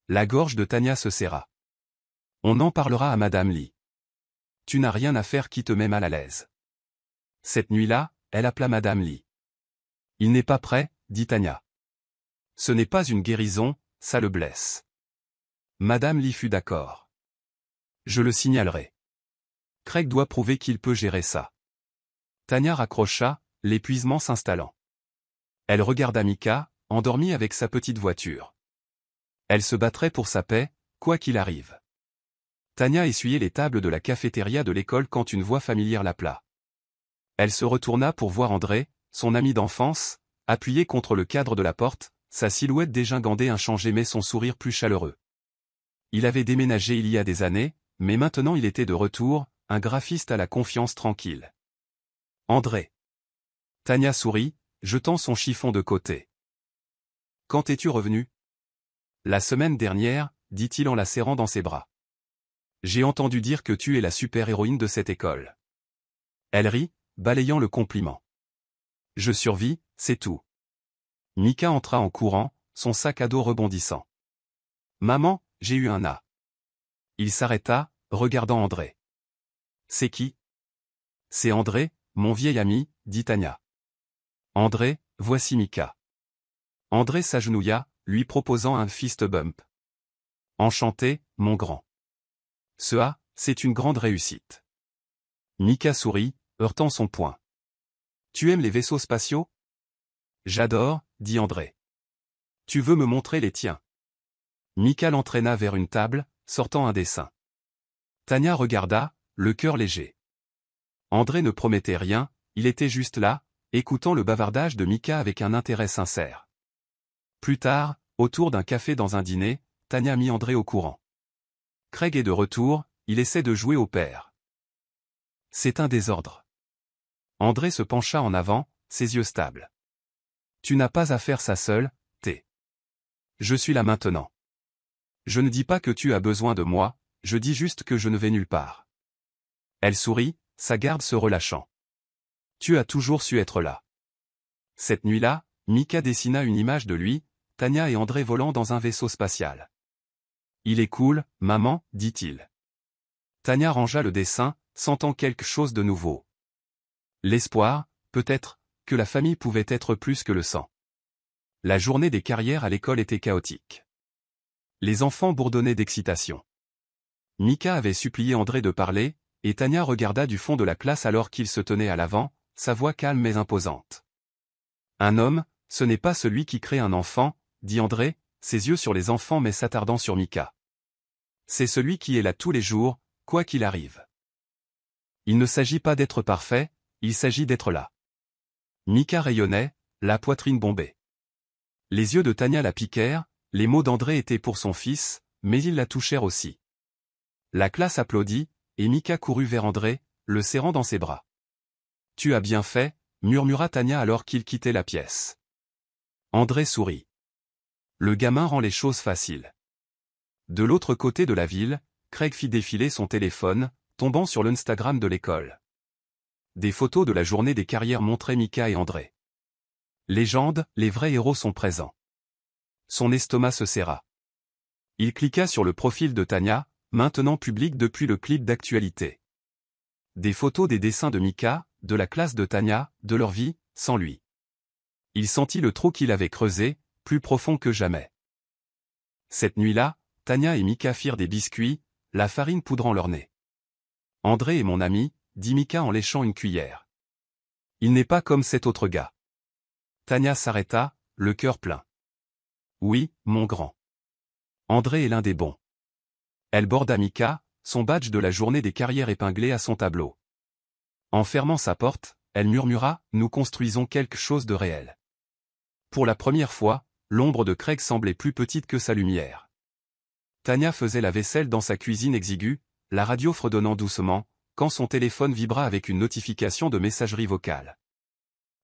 La gorge de Tanya se serra. « On en parlera à Madame Lee. Tu n'as rien à faire qui te met mal à l'aise. » Cette nuit-là, elle appela Madame Lee. « Il n'est pas prêt, » dit Tanya. « Ce n'est pas une guérison, ça le blesse. » Madame Lee fut d'accord. « Je le signalerai. Craig doit prouver qu'il peut gérer ça. » Tanya raccrocha, l'épuisement s'installant. Elle regarda Mika, endormie avec sa petite voiture. Elle se battrait pour sa paix, quoi qu'il arrive. Tanya essuyait les tables de la cafétéria de l'école quand une voix familière l'appela. Elle se retourna pour voir André, son ami d'enfance, appuyé contre le cadre de la porte, sa silhouette dégingandée inchangée mais son sourire plus chaleureux. Il avait déménagé il y a des années, mais maintenant il était de retour, un graphiste à la confiance tranquille. « André. » Tanya sourit, jetant son chiffon de côté. « Quand es-tu revenu ? » « La semaine dernière, » dit-il en la serrant dans ses bras. « J'ai entendu dire que tu es la super-héroïne de cette école. » Elle rit, balayant le compliment. « Je survis, c'est tout. » Mika entra en courant, son sac à dos rebondissant. « Maman, j'ai eu un A. » Il s'arrêta, regardant André. « C'est qui ? » « C'est André, mon vieil ami, » dit Tanya. « André, voici Mika. » André s'agenouilla, lui proposant un fist bump. « Enchanté, mon grand. » Ce A, c'est une grande réussite. Mika sourit, heurtant son poing. « Tu aimes les vaisseaux spatiaux ? » « J'adore, » dit André. « Tu veux me montrer les tiens ?» Mika l'entraîna vers une table, sortant un dessin. Tanya regarda, le cœur léger. André ne promettait rien, il était juste là, écoutant le bavardage de Mika avec un intérêt sincère. Plus tard, autour d'un café dans un dîner, Tanya mit André au courant. Craig est de retour, il essaie de jouer au père. C'est un désordre. André se pencha en avant, ses yeux stables. Tu n'as pas à faire ça seul, T. Je suis là maintenant. Je ne dis pas que tu as besoin de moi, je dis juste que je ne vais nulle part. Elle sourit, sa garde se relâchant. Tu as toujours su être là. Cette nuit-là, Mika dessina une image de lui, Tanya et André volant dans un vaisseau spatial. Il est cool, maman, dit-il. Tanya rangea le dessin, sentant quelque chose de nouveau. L'espoir, peut-être, que la famille pouvait être plus que le sang. La journée des carrières à l'école était chaotique. Les enfants bourdonnaient d'excitation. Mika avait supplié André de parler, et Tanya regarda du fond de la classe alors qu'il se tenait à l'avant, sa voix calme mais imposante. Un homme, ce n'est pas celui qui crée un enfant, dit André, ses yeux sur les enfants mais s'attardant sur Mika. C'est celui qui est là tous les jours, quoi qu'il arrive. Il ne s'agit pas d'être parfait, il s'agit d'être là. Mika rayonnait, la poitrine bombée. Les yeux de Tanya la piquèrent, les mots d'André étaient pour son fils, mais ils la touchèrent aussi. La classe applaudit, et Mika courut vers André, le serrant dans ses bras. « Tu as bien fait » murmura Tanya alors qu'il quittait la pièce. André sourit. Le gamin rend les choses faciles. De l'autre côté de la ville, Craig fit défiler son téléphone, tombant sur l'Instagram de l'école. Des photos de la journée des carrières montraient Mika et André. Légende, les vrais héros sont présents. Son estomac se serra. Il cliqua sur le profil de Tania, maintenant public depuis le clip d'actualité. Des photos des dessins de Mika, de la classe de Tania, de leur vie, sans lui. Il sentit le trou qu'il avait creusé, plus profond que jamais. Cette nuit-là, Tania et Mika firent des biscuits, la farine poudrant leur nez. André est mon ami, dit Mika en léchant une cuillère. Il n'est pas comme cet autre gars. Tania s'arrêta, le cœur plein. Oui, mon grand. André est l'un des bons. Elle borda Mika, son badge de la journée des carrières épinglé à son tableau. En fermant sa porte, elle murmura « Nous construisons quelque chose de réel ». Pour la première fois, l'ombre de Craig semblait plus petite que sa lumière. Tania faisait la vaisselle dans sa cuisine exiguë, la radio fredonnant doucement, quand son téléphone vibra avec une notification de messagerie vocale.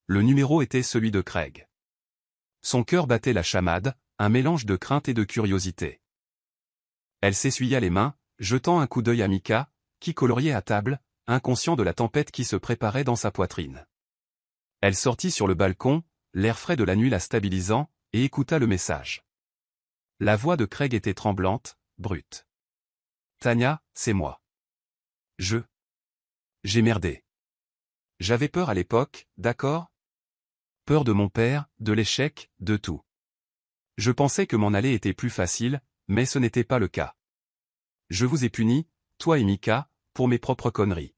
Le numéro était celui de Craig. Son cœur battait la chamade, un mélange de crainte et de curiosité. Elle s'essuya les mains, jetant un coup d'œil à Mika, qui coloriait à table, inconscient de la tempête qui se préparait dans sa poitrine. Elle sortit sur le balcon, l'air frais de la nuit la stabilisant, et écouta le message. La voix de Craig était tremblante, brute. « Tania, c'est moi. J'ai merdé. J'avais peur à l'époque, d'accord? Peur de mon père, de l'échec, de tout. Je pensais que m'en aller était plus facile, mais ce n'était pas le cas. Je vous ai punis, toi et Mika, pour mes propres conneries.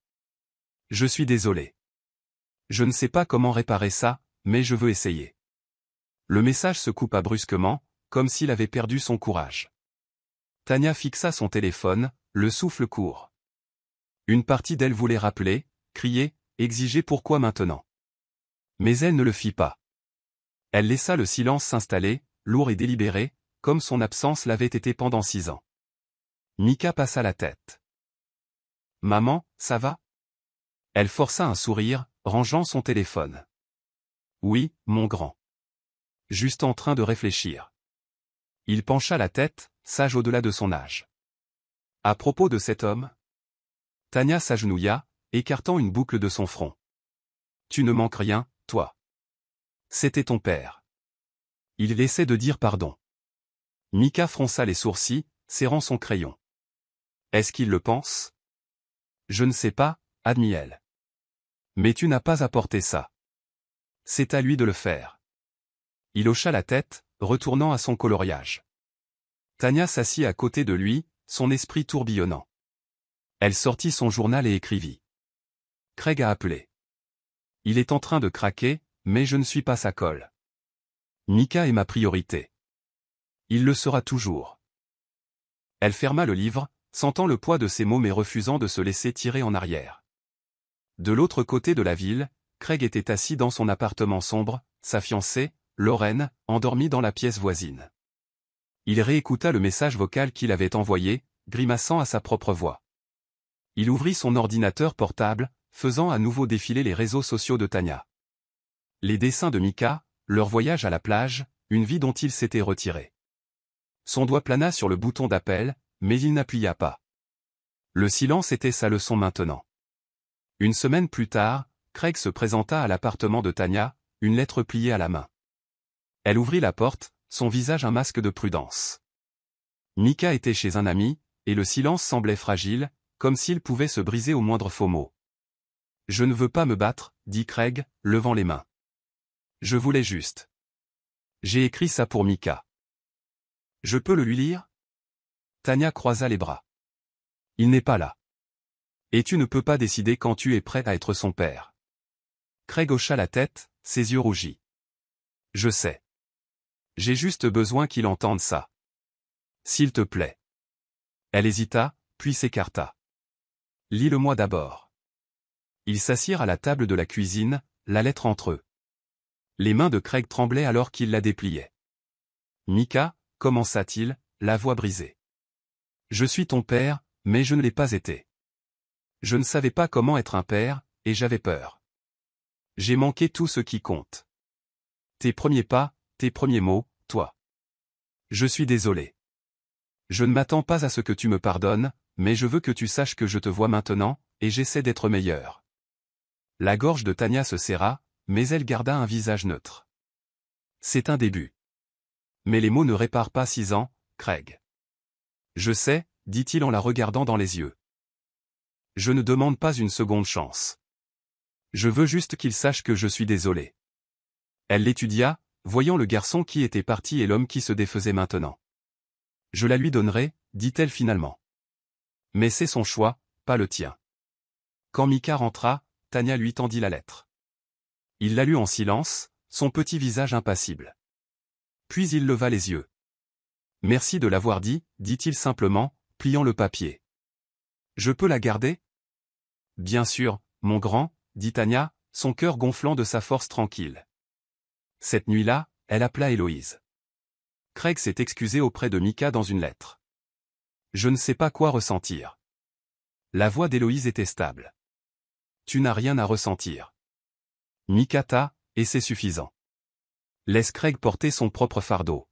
Je suis désolé. Je ne sais pas comment réparer ça, mais je veux essayer. » Le message se coupa brusquement, comme s'il avait perdu son courage. Tania fixa son téléphone, le souffle court. Une partie d'elle voulait rappeler, crier, exiger pourquoi maintenant. Mais elle ne le fit pas. Elle laissa le silence s'installer, lourd et délibéré, comme son absence l'avait été pendant 6 ans. Mika passa la tête. « Maman, ça va ?» Elle força un sourire, rangeant son téléphone. « Oui, mon grand. Juste en train de réfléchir. » Il pencha la tête, sage au-delà de son âge. « À propos de cet homme ?» Tania s'agenouilla, écartant une boucle de son front. « Tu ne manques rien, toi. C'était ton père. » Il essaie de dire pardon. Mika fronça les sourcils, serrant son crayon. « Est-ce qu'il le pense ? » « Je ne sais pas, » admit elle. « Mais tu n'as pas apporté ça. C'est à lui de le faire. » Il hocha la tête, retournant à son coloriage. Tania s'assit à côté de lui, son esprit tourbillonnant. Elle sortit son journal et écrivit. « Craig a appelé. Il est en train de craquer, mais je ne suis pas sa colle. Mika est ma priorité. Il le sera toujours. » Elle ferma le livre, sentant le poids de ses mots mais refusant de se laisser tirer en arrière. De l'autre côté de la ville, Craig était assis dans son appartement sombre, sa fiancée, Lorraine, endormie dans la pièce voisine. Il réécouta le message vocal qu'il avait envoyé, grimaçant à sa propre voix. Il ouvrit son ordinateur portable, faisant à nouveau défiler les réseaux sociaux de Tania. Les dessins de Mika, leur voyage à la plage, une vie dont il s'était retiré. Son doigt plana sur le bouton d'appel, mais il n'appuya pas. Le silence était sa leçon maintenant. Une semaine plus tard, Craig se présenta à l'appartement de Tania, une lettre pliée à la main. Elle ouvrit la porte, son visage un masque de prudence. Mika était chez un ami, et le silence semblait fragile, comme s'il pouvait se briser au moindre faux mot. « Je ne veux pas me battre, » dit Craig, levant les mains. « Je voulais juste. J'ai écrit ça pour Mika. Je peux le lui lire ?» Tania croisa les bras. « Il n'est pas là. Et tu ne peux pas décider quand tu es prêt à être son père. » Craig hocha la tête, ses yeux rougis. « Je sais. J'ai juste besoin qu'il entende ça. S'il te plaît. » Elle hésita, puis s'écarta. « Lis-le-moi d'abord. » Ils s'assirent à la table de la cuisine, la lettre entre eux. Les mains de Craig tremblaient alors qu'il la dépliait. « Mika, » commença-t-il, la voix brisée. « Je suis ton père, mais je ne l'ai pas été. Je ne savais pas comment être un père, et j'avais peur. J'ai manqué tout ce qui compte. Tes premiers pas, tes premiers mots, toi. Je suis désolé. Je ne m'attends pas à ce que tu me pardonnes, mais je veux que tu saches que je te vois maintenant, et j'essaie d'être meilleur. La gorge de Tania se serra, mais elle garda un visage neutre. C'est un début. Mais les mots ne réparent pas 6 ans, Craig. Je sais, dit-il en la regardant dans les yeux. Je ne demande pas une seconde chance. Je veux juste qu'il sache que je suis désolé. Elle l'étudia, voyant le garçon qui était parti et l'homme qui se défaisait maintenant. Je la lui donnerai, dit-elle finalement. Mais c'est son choix, pas le tien. Quand Mika rentra, Tania lui tendit la lettre. Il la lut en silence, son petit visage impassible. Puis il leva les yeux. Merci de l'avoir dit, dit-il simplement, pliant le papier. Je peux la garder? Bien sûr, mon grand, dit Tania, son cœur gonflant de sa force tranquille. Cette nuit-là, elle appela Héloïse. Craig s'est excusé auprès de Mika dans une lettre. Je ne sais pas quoi ressentir. La voix d'Héloïse était stable. Tu n'as rien à ressentir. Mika t'a, et c'est suffisant. Laisse Craig porter son propre fardeau.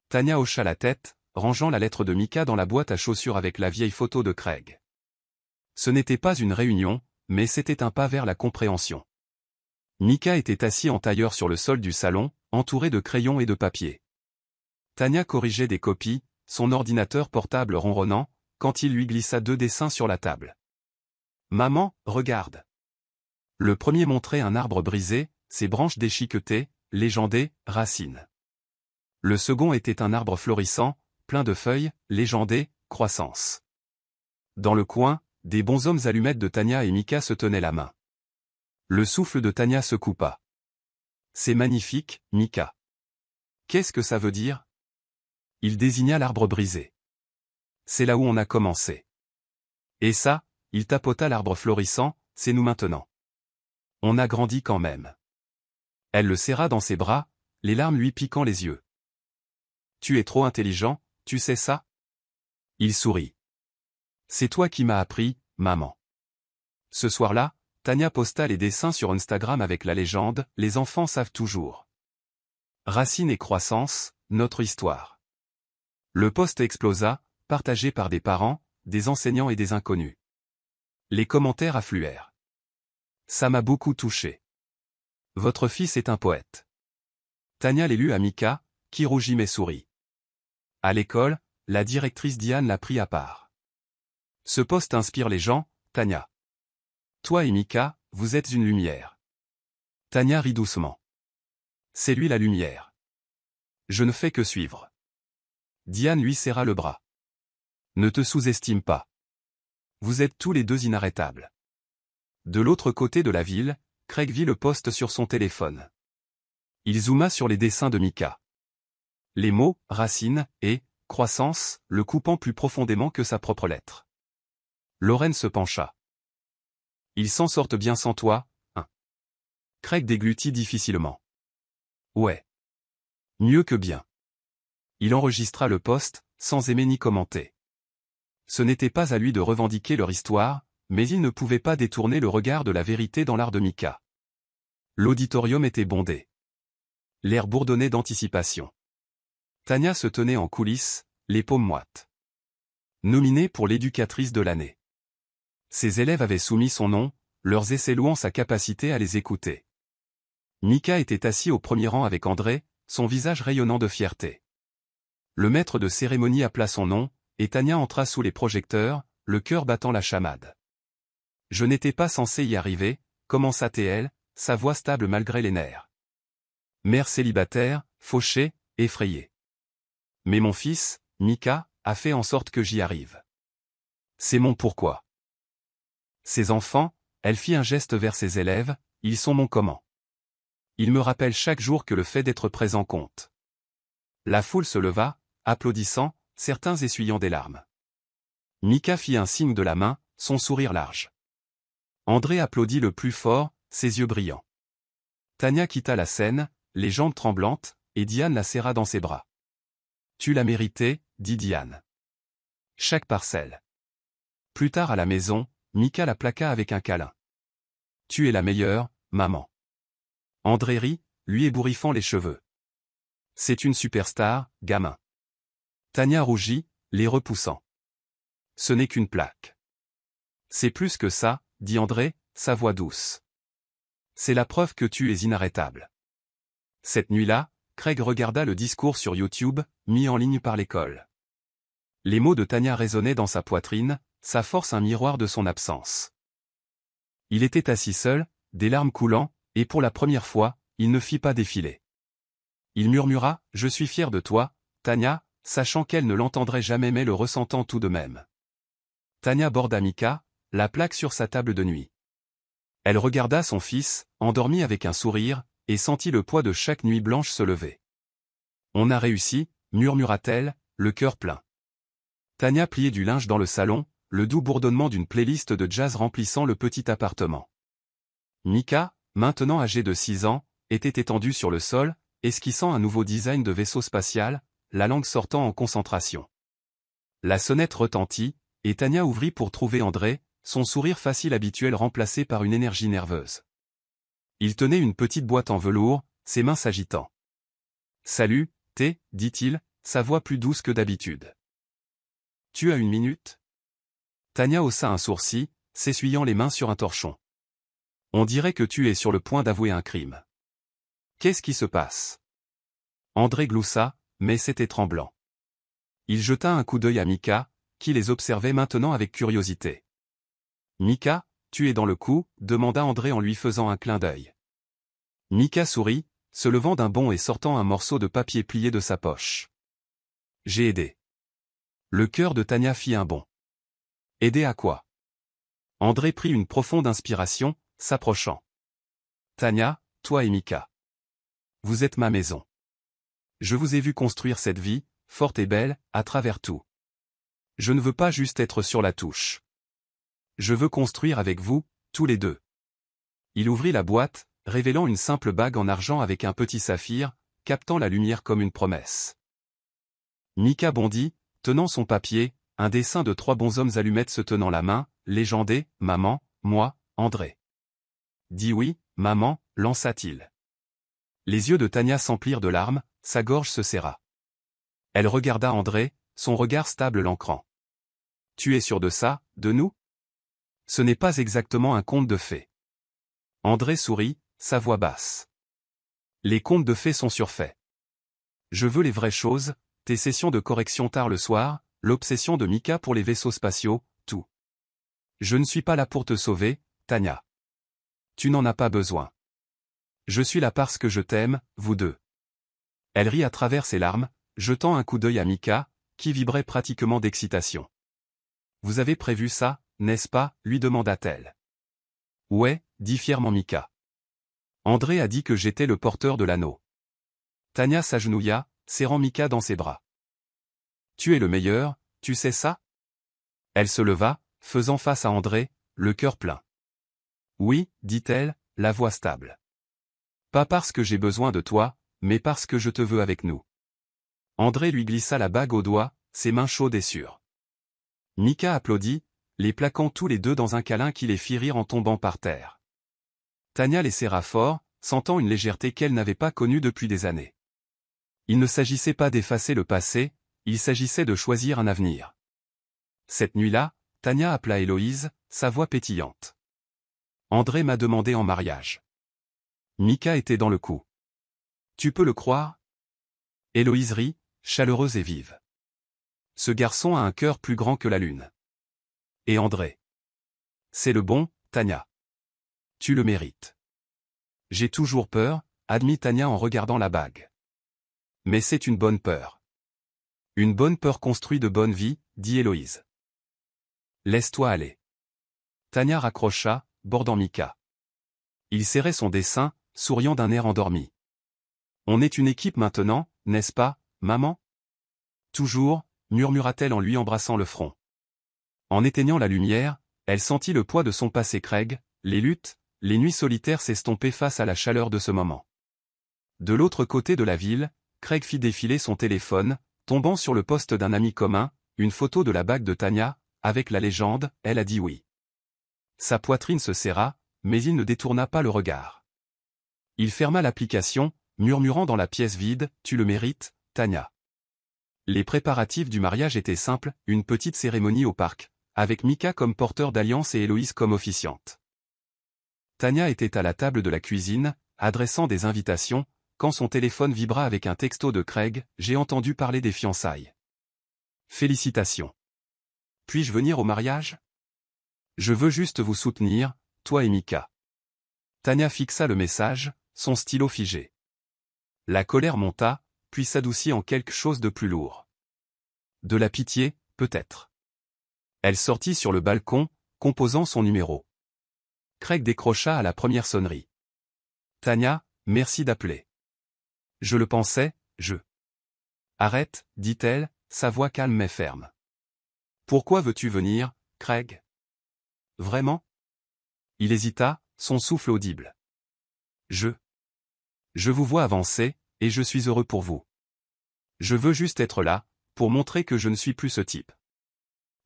Tania hocha la tête, rangeant la lettre de Mika dans la boîte à chaussures avec la vieille photo de Craig. Ce n'était pas une réunion, mais c'était un pas vers la compréhension. Mika était assis en tailleur sur le sol du salon, entouré de crayons et de papier. Tania corrigeait des copies, son ordinateur portable ronronnant, quand il lui glissa 2 dessins sur la table. « Maman, regarde !» Le premier montrait un arbre brisé, ses branches déchiquetées, légendé, racines. Le second était un arbre florissant, plein de feuilles, légendé, croissance. Dans le coin, des bonshommes allumettes de Tania et Mika se tenaient la main. Le souffle de Tania se coupa. C'est magnifique, Mika. Qu'est-ce que ça veut dire? Il désigna l'arbre brisé. C'est là où on a commencé. Et ça, il tapota l'arbre florissant, c'est nous maintenant. On a grandi quand même. Elle le serra dans ses bras, les larmes lui piquant les yeux. Tu es trop intelligent, tu sais ça? Il sourit. C'est toi qui m'as appris, maman. Ce soir-là, Tania posta les dessins sur Instagram avec la légende « Les enfants savent toujours ». Racines et croissance, notre histoire. Le post explosa, partagé par des parents, des enseignants et des inconnus. Les commentaires affluèrent. Ça m'a beaucoup touché. Votre fils est un poète. Tania les lut à Mika, qui rougit mais sourit. À l'école, la directrice Diane l'a pris à part. Ce post inspire les gens, Tania. Toi et Mika, vous êtes une lumière. Tania rit doucement. C'est lui la lumière. Je ne fais que suivre. Diane lui serra le bras. Ne te sous-estime pas. Vous êtes tous les deux inarrêtables. De l'autre côté de la ville, Craig vit le post sur son téléphone. Il zooma sur les dessins de Mika. Les mots « racine » et « croissance » le coupant plus profondément que sa propre lettre. Lorraine se pencha. Ils s'en sortent bien sans toi, hein? Craig déglutit difficilement. Ouais. Mieux que bien. Il enregistra le post, sans aimer ni commenter. Ce n'était pas à lui de revendiquer leur histoire, mais il ne pouvait pas détourner le regard de la vérité dans l'art de Mika. L'auditorium était bondé. L'air bourdonnait d'anticipation. Tania se tenait en coulisses, les paumes moites. Nominée pour l'éducatrice de l'année. Ses élèves avaient soumis son nom, leurs essais louant sa capacité à les écouter. Mika était assis au premier rang avec André, son visage rayonnant de fierté. Le maître de cérémonie appela son nom, et Tania entra sous les projecteurs, le cœur battant la chamade. Je n'étais pas censé y arriver, commença-t-elle, sa voix stable malgré les nerfs. Mère célibataire, fauchée, effrayée. Mais mon fils, Mika, a fait en sorte que j'y arrive. C'est mon pourquoi. Ses enfants, elle fit un geste vers ses élèves, ils sont mon comment. Ils me rappellent chaque jour que le fait d'être présent compte. La foule se leva, applaudissant, certains essuyant des larmes. Mika fit un signe de la main, son sourire large. André applaudit le plus fort, ses yeux brillants. Tania quitta la scène, les jambes tremblantes, et Diane la serra dans ses bras. Tu l'as mérité, dit Diane. Chaque parcelle. Plus tard à la maison, Mika la plaqua avec un câlin. Tu es la meilleure, maman. André rit, lui ébouriffant les cheveux. C'est une superstar, gamin. Tania rougit, les repoussant. Ce n'est qu'une plaque. C'est plus que ça, dit André, sa voix douce. C'est la preuve que tu es inarrêtable. Cette nuit-là, Craig regarda le discours sur YouTube, mis en ligne par l'école. Les mots de Tanya résonnaient dans sa poitrine, sa force un miroir de son absence. Il était assis seul, des larmes coulant, et pour la première fois, il ne fit pas défiler. Il murmura « Je suis fier de toi, Tanya », sachant qu'elle ne l'entendrait jamais mais le ressentant tout de même. Tanya borda Mika, la plaque sur sa table de nuit. Elle regarda son fils, endormi avec un sourire, et sentit le poids de chaque nuit blanche se lever. « On a réussi », murmura-t-elle, le cœur plein. Tanya pliait du linge dans le salon, le doux bourdonnement d'une playlist de jazz remplissant le petit appartement. Mika, maintenant âgée de 6 ans, était étendue sur le sol, esquissant un nouveau design de vaisseau spatial, la langue sortant en concentration. La sonnette retentit, et Tanya ouvrit pour trouver André, son sourire facile habituel remplacé par une énergie nerveuse. Il tenait une petite boîte en velours, ses mains s'agitant. « Salut, T, dit-il, sa voix plus douce que d'habitude. « Tu as une minute ?» Tanya haussa un sourcil, s'essuyant les mains sur un torchon. « On dirait que tu es sur le point d'avouer un crime. »« Qu'est-ce qui se passe ?» André gloussa, mais c'était tremblant. Il jeta un coup d'œil à Mika, qui les observait maintenant avec curiosité. « Mika, tu es dans le coup ?» demanda André en lui faisant un clin d'œil. Mika sourit, se levant d'un bond et sortant un morceau de papier plié de sa poche. « J'ai aidé. » Le cœur de Tanya fit un bond. « Aider à quoi ?» André prit une profonde inspiration, s'approchant. « Tanya, toi et Mika. Vous êtes ma maison. Je vous ai vu construire cette vie, forte et belle, à travers tout. Je ne veux pas juste être sur la touche. Je veux construire avec vous, tous les deux. » Il ouvrit la boîte, révélant une simple bague en argent avec un petit saphir, captant la lumière comme une promesse. Mika bondit, tenant son papier, un dessin de 3 bonshommes allumettes se tenant la main, légendé, « Maman, moi, André. » « Dis oui, maman » lança-t-il. Les yeux de Tanya s'emplirent de larmes, sa gorge se serra. Elle regarda André, son regard stable l'ancrant. « Tu es sûr de ça, de nous ? Ce n'est pas exactement un conte de fées. » André sourit, sa voix basse. « Les contes de fées sont surfaits. Je veux les vraies choses, tes sessions de correction tard le soir, l'obsession de Mika pour les vaisseaux spatiaux, tout. Je ne suis pas là pour te sauver, Tanya. Tu n'en as pas besoin. Je suis là parce que je t'aime, vous deux. » Elle rit à travers ses larmes, jetant un coup d'œil à Mika, qui vibrait pratiquement d'excitation. « Vous avez prévu ça, n'est-ce pas ?» lui demanda-t-elle. « Ouais » dit fièrement Mika. « André a dit que j'étais le porteur de l'anneau. » Tanya s'agenouilla, serrant Mika dans ses bras. « Tu es le meilleur, tu sais ça ?» Elle se leva, faisant face à André, le cœur plein. « Oui » dit-elle, la voix stable. « Pas parce que j'ai besoin de toi, mais parce que je te veux avec nous. » André lui glissa la bague au doigt, ses mains chaudes et sûres. Mika applaudit, les plaquant tous les deux dans un câlin qui les fit rire en tombant par terre. Tanya les serra fort, sentant une légèreté qu'elle n'avait pas connue depuis des années. Il ne s'agissait pas d'effacer le passé, il s'agissait de choisir un avenir. Cette nuit-là, Tanya appela Héloïse, sa voix pétillante. « André m'a demandé en mariage. » Mika était dans le coup. « Tu peux le croire ?» Héloïse rit, chaleureuse et vive. « Ce garçon a un cœur plus grand que la lune. » Et André. « C'est le bon, Tanya. Tu le mérites. » « J'ai toujours peur, » admit Tanya en regardant la bague. « Mais c'est une bonne peur. Une bonne peur construit de bonne vie, » dit Héloïse. « Laisse-toi aller. » Tanya raccrocha, bordant Mika. Il serrait son dessin, souriant d'un air endormi. « On est une équipe maintenant, n'est-ce pas, maman ? » « Toujours, » murmura-t-elle en lui embrassant le front. En éteignant la lumière, elle sentit le poids de son passé Craig, les luttes, les nuits solitaires s'estomper face à la chaleur de ce moment. De l'autre côté de la ville, Craig fit défiler son téléphone, tombant sur le poste d'un ami commun, une photo de la bague de Tanya, avec la légende « Elle a dit oui ». Sa poitrine se serra, mais il ne détourna pas le regard. Il ferma l'application, murmurant dans la pièce vide « Tu le mérites, Tanya ». Les préparatifs du mariage étaient simples, une petite cérémonie au parc, avec Mika comme porteur d'alliance et Héloïse comme officiante. Tania était à la table de la cuisine, adressant des invitations, quand son téléphone vibra avec un texto de Craig. J'ai entendu parler des fiançailles. Félicitations. Puis-je venir au mariage? Je veux juste vous soutenir, toi et Mika. Tania fixa le message, son stylo figé. La colère monta, puis s'adoucit en quelque chose de plus lourd. De la pitié, peut-être. Elle sortit sur le balcon, composant son numéro. Craig décrocha à la première sonnerie. Tania, merci d'appeler. Je le pensais, je. Arrête, dit-elle, sa voix calme mais ferme. Pourquoi veux-tu venir, Craig? Vraiment? Il hésita, son souffle audible. Je vous vois avancer, et je suis heureux pour vous. Je veux juste être là, pour montrer que je ne suis plus ce type.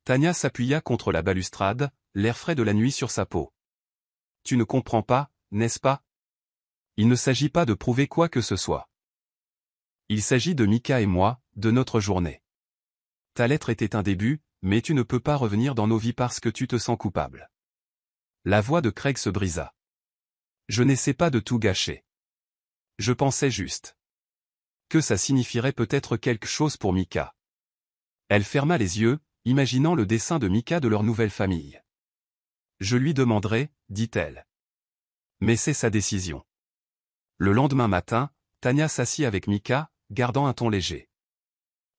Tania s'appuya contre la balustrade, l'air frais de la nuit sur sa peau. Tu ne comprends pas, n'est-ce pas? Il ne s'agit pas de prouver quoi que ce soit. Il s'agit de Mika et moi, de notre journée. Ta lettre était un début, mais tu ne peux pas revenir dans nos vies parce que tu te sens coupable. La voix de Craig se brisa. Je n'essaie pas de tout gâcher. Je pensais juste que ça signifierait peut-être quelque chose pour Mika. Elle ferma les yeux, imaginant le dessin de Mika de leur nouvelle famille. Je lui demanderai, dit-elle. Mais c'est sa décision. Le lendemain matin, Tania s'assit avec Mika, gardant un ton léger.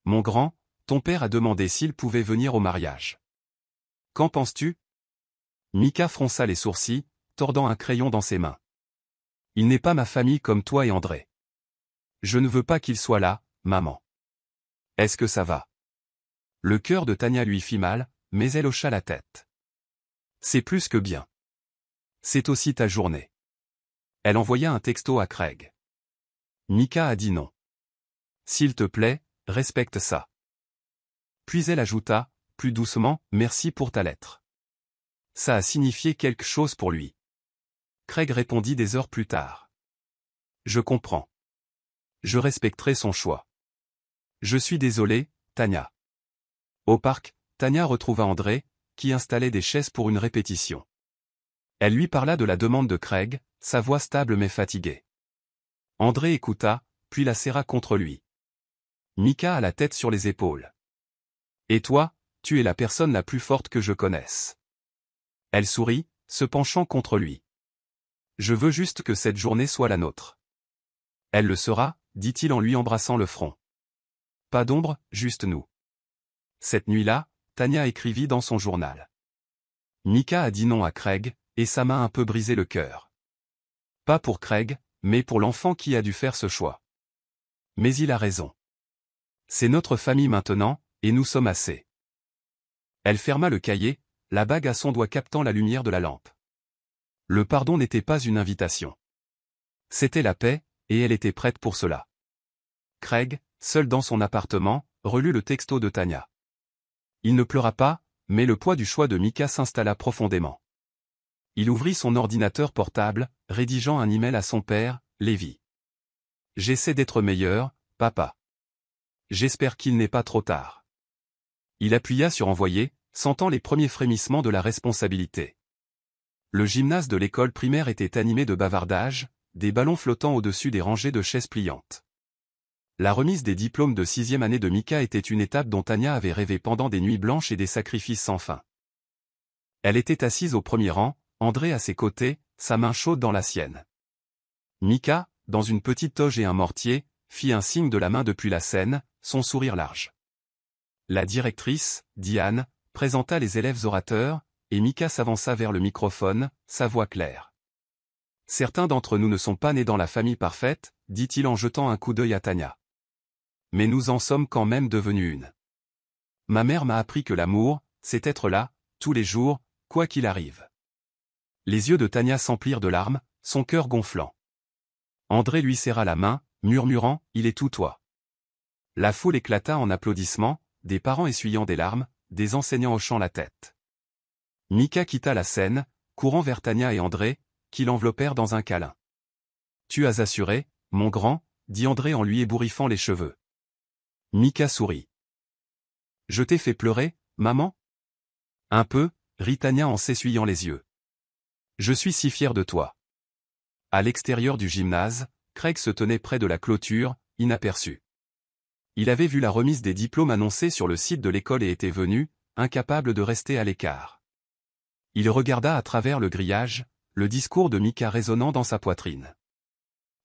Mon grand, ton père a demandé s'il pouvait venir au mariage. Qu'en penses-tu? Mika fronça les sourcils, tordant un crayon dans ses mains. Il n'est pas ma famille comme toi et André. Je ne veux pas qu'il soit là, maman. Est-ce que ça va? Le cœur de Tania lui fit mal, mais elle hocha la tête. C'est plus que bien. C'est aussi ta journée. Elle envoya un texto à Craig. Mika a dit non. S'il te plaît, respecte ça. Puis elle ajouta, plus doucement, merci pour ta lettre. Ça a signifié quelque chose pour lui. Craig répondit des heures plus tard. Je comprends. Je respecterai son choix. Je suis désolé, Tania. Au parc, Tania retrouva André, qui installait des chaises pour une répétition. Elle lui parla de la demande de Craig, sa voix stable mais fatiguée. André écouta, puis la serra contre lui. Mika a la tête sur les épaules. Et toi, tu es la personne la plus forte que je connaisse. Elle sourit, se penchant contre lui. Je veux juste que cette journée soit la nôtre. Elle le sera, dit-il en lui embrassant le front. Pas d'ombre, juste nous. Cette nuit-là, Tania écrivit dans son journal. Mika a dit non à Craig, et ça m'a un peu brisé le cœur. Pas pour Craig, mais pour l'enfant qui a dû faire ce choix. Mais il a raison. C'est notre famille maintenant, et nous sommes assez. Elle ferma le cahier, la bague à son doigt captant la lumière de la lampe. Le pardon n'était pas une invitation. C'était la paix, et elle était prête pour cela. Craig, seul dans son appartement, relut le texto de Tania. Il ne pleura pas, mais le poids du choix de Mika s'installa profondément. Il ouvrit son ordinateur portable, rédigeant un email à son père, Lévi. J'essaie d'être meilleur, papa. J'espère qu'il n'est pas trop tard. Il appuya sur envoyer, sentant les premiers frémissements de la responsabilité. Le gymnase de l'école primaire était animé de bavardages, des ballons flottant au-dessus des rangées de chaises pliantes. La remise des diplômes de 6e année de Mika était une étape dont Tania avait rêvé pendant des nuits blanches et des sacrifices sans fin. Elle était assise au premier rang, André à ses côtés, sa main chaude dans la sienne. Mika, dans une petite toge et un mortier, fit un signe de la main depuis la scène, son sourire large. La directrice, Diane, présenta les élèves orateurs, et Mika s'avança vers le microphone, sa voix claire. Certains d'entre nous ne sont pas nés dans la famille parfaite, dit-il en jetant un coup d'œil à Tania. Mais nous en sommes quand même devenus une. Ma mère m'a appris que l'amour, c'est être là, tous les jours, quoi qu'il arrive. Les yeux de Tania s'emplirent de larmes, son cœur gonflant. André lui serra la main, murmurant, il est tout toi. La foule éclata en applaudissements, des parents essuyant des larmes, des enseignants hochant la tête. Mika quitta la scène, courant vers Tania et André, qui l'enveloppèrent dans un câlin. Tu as assuré, mon grand, dit André en lui ébouriffant les cheveux. Mika sourit. Je t'ai fait pleurer, maman? Un peu, rit Tania en s'essuyant les yeux. Je suis si fier de toi. À l'extérieur du gymnase, Craig se tenait près de la clôture, inaperçu. Il avait vu la remise des diplômes annoncée sur le site de l'école et était venu, incapable de rester à l'écart. Il regarda à travers le grillage, le discours de Mika résonnant dans sa poitrine.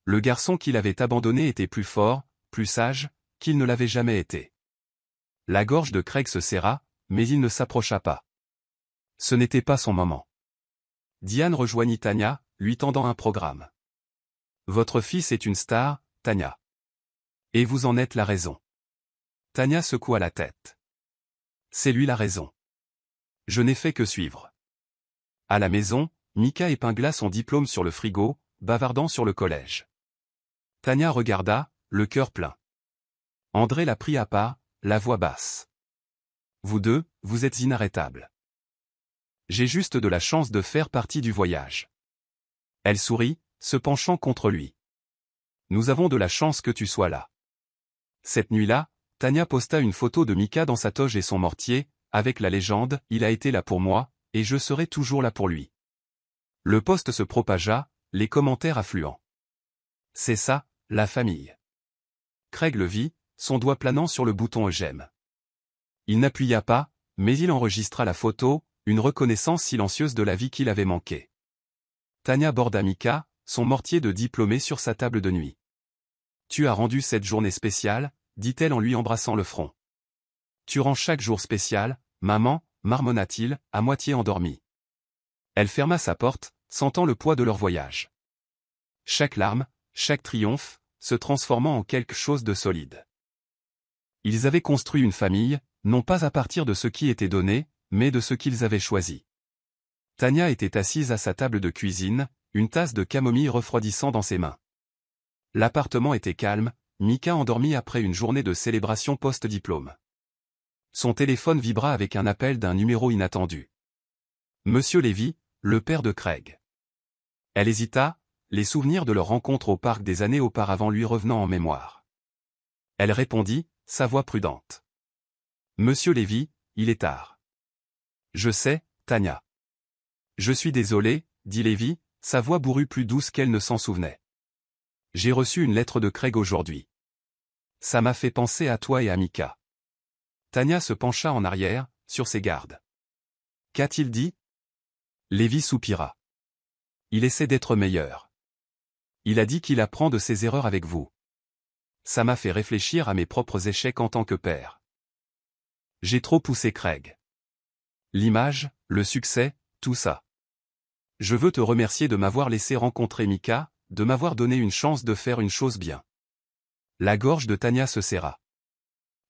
Le garçon qu'il avait abandonné était plus fort, plus sage, qu'il ne l'avait jamais été. La gorge de Craig se serra, mais il ne s'approcha pas. Ce n'était pas son moment. Diane rejoignit Tanya, lui tendant un programme. Votre fils est une star, Tanya. Et vous en êtes la raison. Tanya secoua la tête. C'est lui la raison. Je n'ai fait que suivre. À la maison, Mika épingla son diplôme sur le frigo, bavardant sur le collège. Tanya regarda, le cœur plein. André la prit à part, la voix basse. Vous deux, vous êtes inarrêtables. J'ai juste de la chance de faire partie du voyage. Elle sourit, se penchant contre lui. Nous avons de la chance que tu sois là. Cette nuit-là, Tanya posta une photo de Mika dans sa toge et son mortier, avec la légende « Il a été là pour moi, et je serai toujours là pour lui ». Le post se propagea, les commentaires affluents. C'est ça, la famille. Craig le vit, son doigt planant sur le bouton j'aime. Il n'appuya pas, mais il enregistra la photo, une reconnaissance silencieuse de la vie qu'il avait manquée. Tanya borda Mika, son mortier de diplômé sur sa table de nuit. Tu as rendu cette journée spéciale, dit-elle en lui embrassant le front. Tu rends chaque jour spécial, maman, marmonna-t-il, à moitié endormi. Elle ferma sa porte, sentant le poids de leur voyage. Chaque larme, chaque triomphe, se transformant en quelque chose de solide. Ils avaient construit une famille, non pas à partir de ce qui était donné, mais de ce qu'ils avaient choisi. Tanya était assise à sa table de cuisine, une tasse de camomille refroidissant dans ses mains. L'appartement était calme, Mika endormie après une journée de célébration post-diplôme. Son téléphone vibra avec un appel d'un numéro inattendu. Monsieur Lévy, le père de Craig. Elle hésita, les souvenirs de leur rencontre au parc des années auparavant lui revenant en mémoire. Elle répondit, sa voix prudente. Monsieur Lévy, il est tard. Je sais, Tanya. Je suis désolé, dit Lévy, sa voix bourrue plus douce qu'elle ne s'en souvenait. J'ai reçu une lettre de Craig aujourd'hui. Ça m'a fait penser à toi et à Mika. Tanya se pencha en arrière, sur ses gardes. Qu'a-t-il dit? Lévy soupira. Il essaie d'être meilleur. Il a dit qu'il apprend de ses erreurs avec vous. Ça m'a fait réfléchir à mes propres échecs en tant que père. J'ai trop poussé Craig. L'image, le succès, tout ça. Je veux te remercier de m'avoir laissé rencontrer Mika, de m'avoir donné une chance de faire une chose bien. La gorge de Tanya se serra.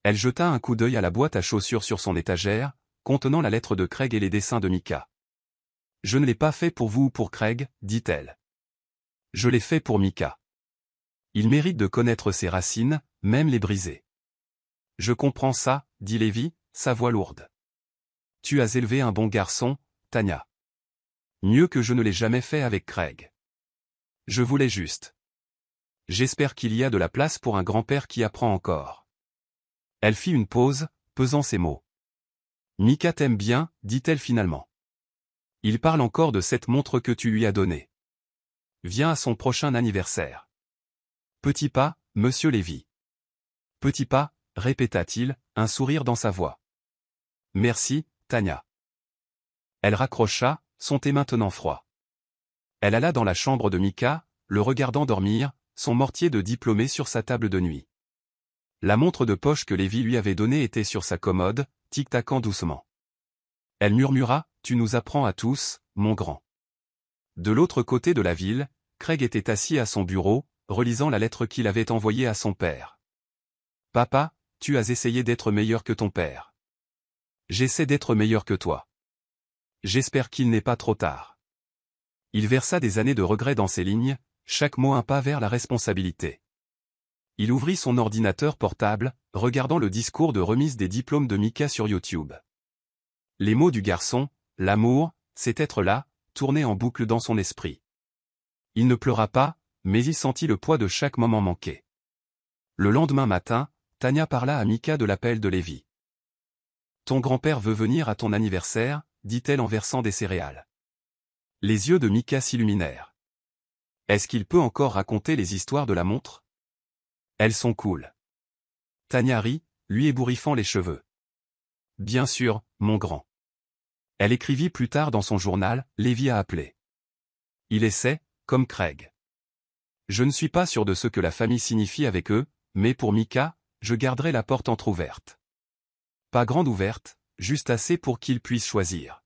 Elle jeta un coup d'œil à la boîte à chaussures sur son étagère, contenant la lettre de Craig et les dessins de Mika. Je ne l'ai pas fait pour vous ou pour Craig, dit-elle. Je l'ai fait pour Mika. Il mérite de connaître ses racines, même les briser. Je comprends ça, dit Lévy, sa voix lourde. Tu as élevé un bon garçon, Tanya. Mieux que je ne l'ai jamais fait avec Craig. Je voulais juste. J'espère qu'il y a de la place pour un grand-père qui apprend encore. Elle fit une pause, pesant ses mots. Mika t'aime bien, dit-elle finalement. Il parle encore de cette montre que tu lui as donnée. Viens à son prochain anniversaire. Petit pas, monsieur Lévy. Petit pas, répéta-t-il, un sourire dans sa voix. Merci, Tanya. Elle raccrocha, son thé maintenant froid. Elle alla dans la chambre de Mika, le regardant dormir, son mortier de diplômé sur sa table de nuit. La montre de poche que Lévy lui avait donnée était sur sa commode, tic-tacant doucement. Elle murmura, « Tu nous apprends à tous, mon grand. » De l'autre côté de la ville, Craig était assis à son bureau, relisant la lettre qu'il avait envoyée à son père. « Papa, tu as essayé d'être meilleur que ton père. J'essaie d'être meilleur que toi. J'espère qu'il n'est pas trop tard. » Il versa des années de regrets dans ses lignes, chaque mot un pas vers la responsabilité. Il ouvrit son ordinateur portable, regardant le discours de remise des diplômes de Mika sur YouTube. Les mots du garçon, l'amour, c'est être là, tournaient en boucle dans son esprit. Il ne pleura pas, mais il sentit le poids de chaque moment manqué. Le lendemain matin, Tanya parla à Mika de l'appel de Lévy. « Ton grand-père veut venir à ton anniversaire, dit-elle en versant des céréales. Les yeux de Mika s'illuminèrent. Est-ce qu'il peut encore raconter les histoires de la montre? Elles sont cool. Tania rit, lui ébouriffant les cheveux. Bien sûr, mon grand. Elle écrivit plus tard dans son journal, Lévi a appelé. Il essaie, comme Craig. Je ne suis pas sûr de ce que la famille signifie avec eux, mais pour Mika, je garderai la porte entr'ouverte. Pas grande ouverte, juste assez pour qu'il puisse choisir.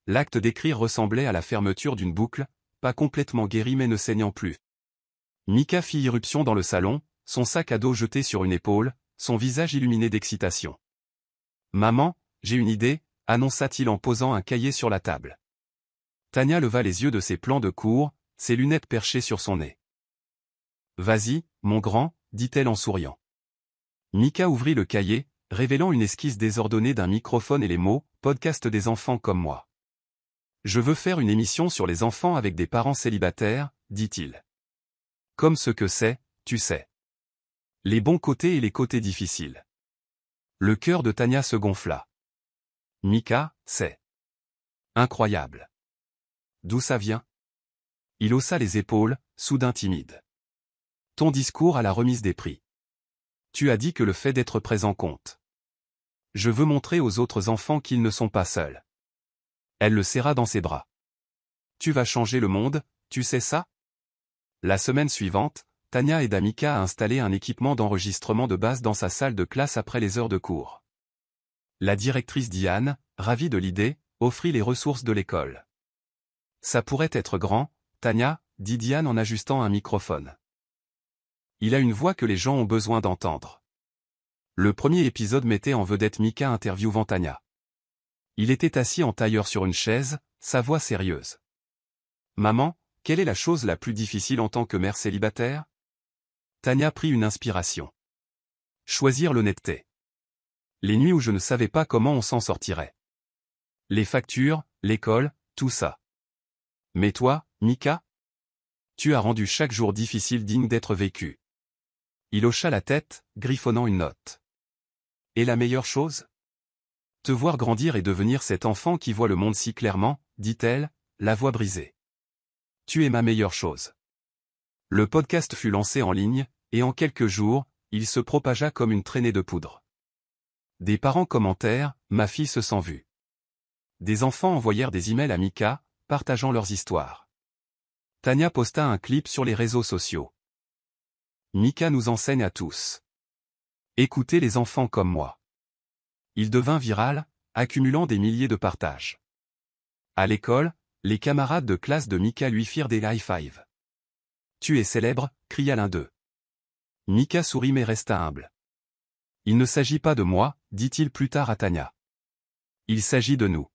L'acte d'écrire ressemblait à la fermeture d'une boucle, pas complètement guérie mais ne saignant plus. Mika fit irruption dans le salon, son sac à dos jeté sur une épaule, son visage illuminé d'excitation. « Maman, j'ai une idée », annonça-t-il en posant un cahier sur la table. Tania leva les yeux de ses plans de cours, ses lunettes perchées sur son nez. « Vas-y, mon grand », dit-elle en souriant. Mika ouvrit le cahier, révélant une esquisse désordonnée d'un microphone et les mots « Podcast des enfants comme moi ». Je veux faire une émission sur les enfants avec des parents célibataires, dit-il. Comme ce que c'est, tu sais. Les bons côtés et les côtés difficiles. Le cœur de Tania se gonfla. Mika, c'est incroyable. D'où ça vient? Il haussa les épaules, soudain timide. Ton discours à la remise des prix. Tu as dit que le fait d'être présent compte. Je veux montrer aux autres enfants qu'ils ne sont pas seuls. Elle le serra dans ses bras. Tu vas changer le monde, tu sais ça? La semaine suivante, Tania aida Mika à installer un équipement d'enregistrement de base dans sa salle de classe après les heures de cours. La directrice Diane, ravie de l'idée, offrit les ressources de l'école. Ça pourrait être grand, Tania, dit Diane en ajustant un microphone. Il a une voix que les gens ont besoin d'entendre. Le premier épisode mettait en vedette Mika interviewant Tania. Il était assis en tailleur sur une chaise, sa voix sérieuse. Maman, quelle est la chose la plus difficile en tant que mère célibataire? Tania prit une inspiration. Choisir l'honnêteté. Les nuits où je ne savais pas comment on s'en sortirait. Les factures, l'école, tout ça. Mais toi, Mika? Tu as rendu chaque jour difficile digne d'être vécu. Il hocha la tête, griffonnant une note. Et la meilleure chose? Te voir grandir et devenir cet enfant qui voit le monde si clairement, dit-elle, la voix brisée. Tu es ma meilleure chose. Le podcast fut lancé en ligne, et en quelques jours, il se propagea comme une traînée de poudre. Des parents commentèrent, ma fille se sent vue. Des enfants envoyèrent des emails à Mika, partageant leurs histoires. Tania posta un clip sur les réseaux sociaux. Mika nous enseigne à tous. Écoutez les enfants comme moi. Il devint viral, accumulant des milliers de partages. À l'école, les camarades de classe de Mika lui firent des high-fives. Tu es célèbre, cria l'un d'eux. Mika sourit mais resta humble. Il ne s'agit pas de moi, dit-il plus tard à Tania. Il s'agit de nous.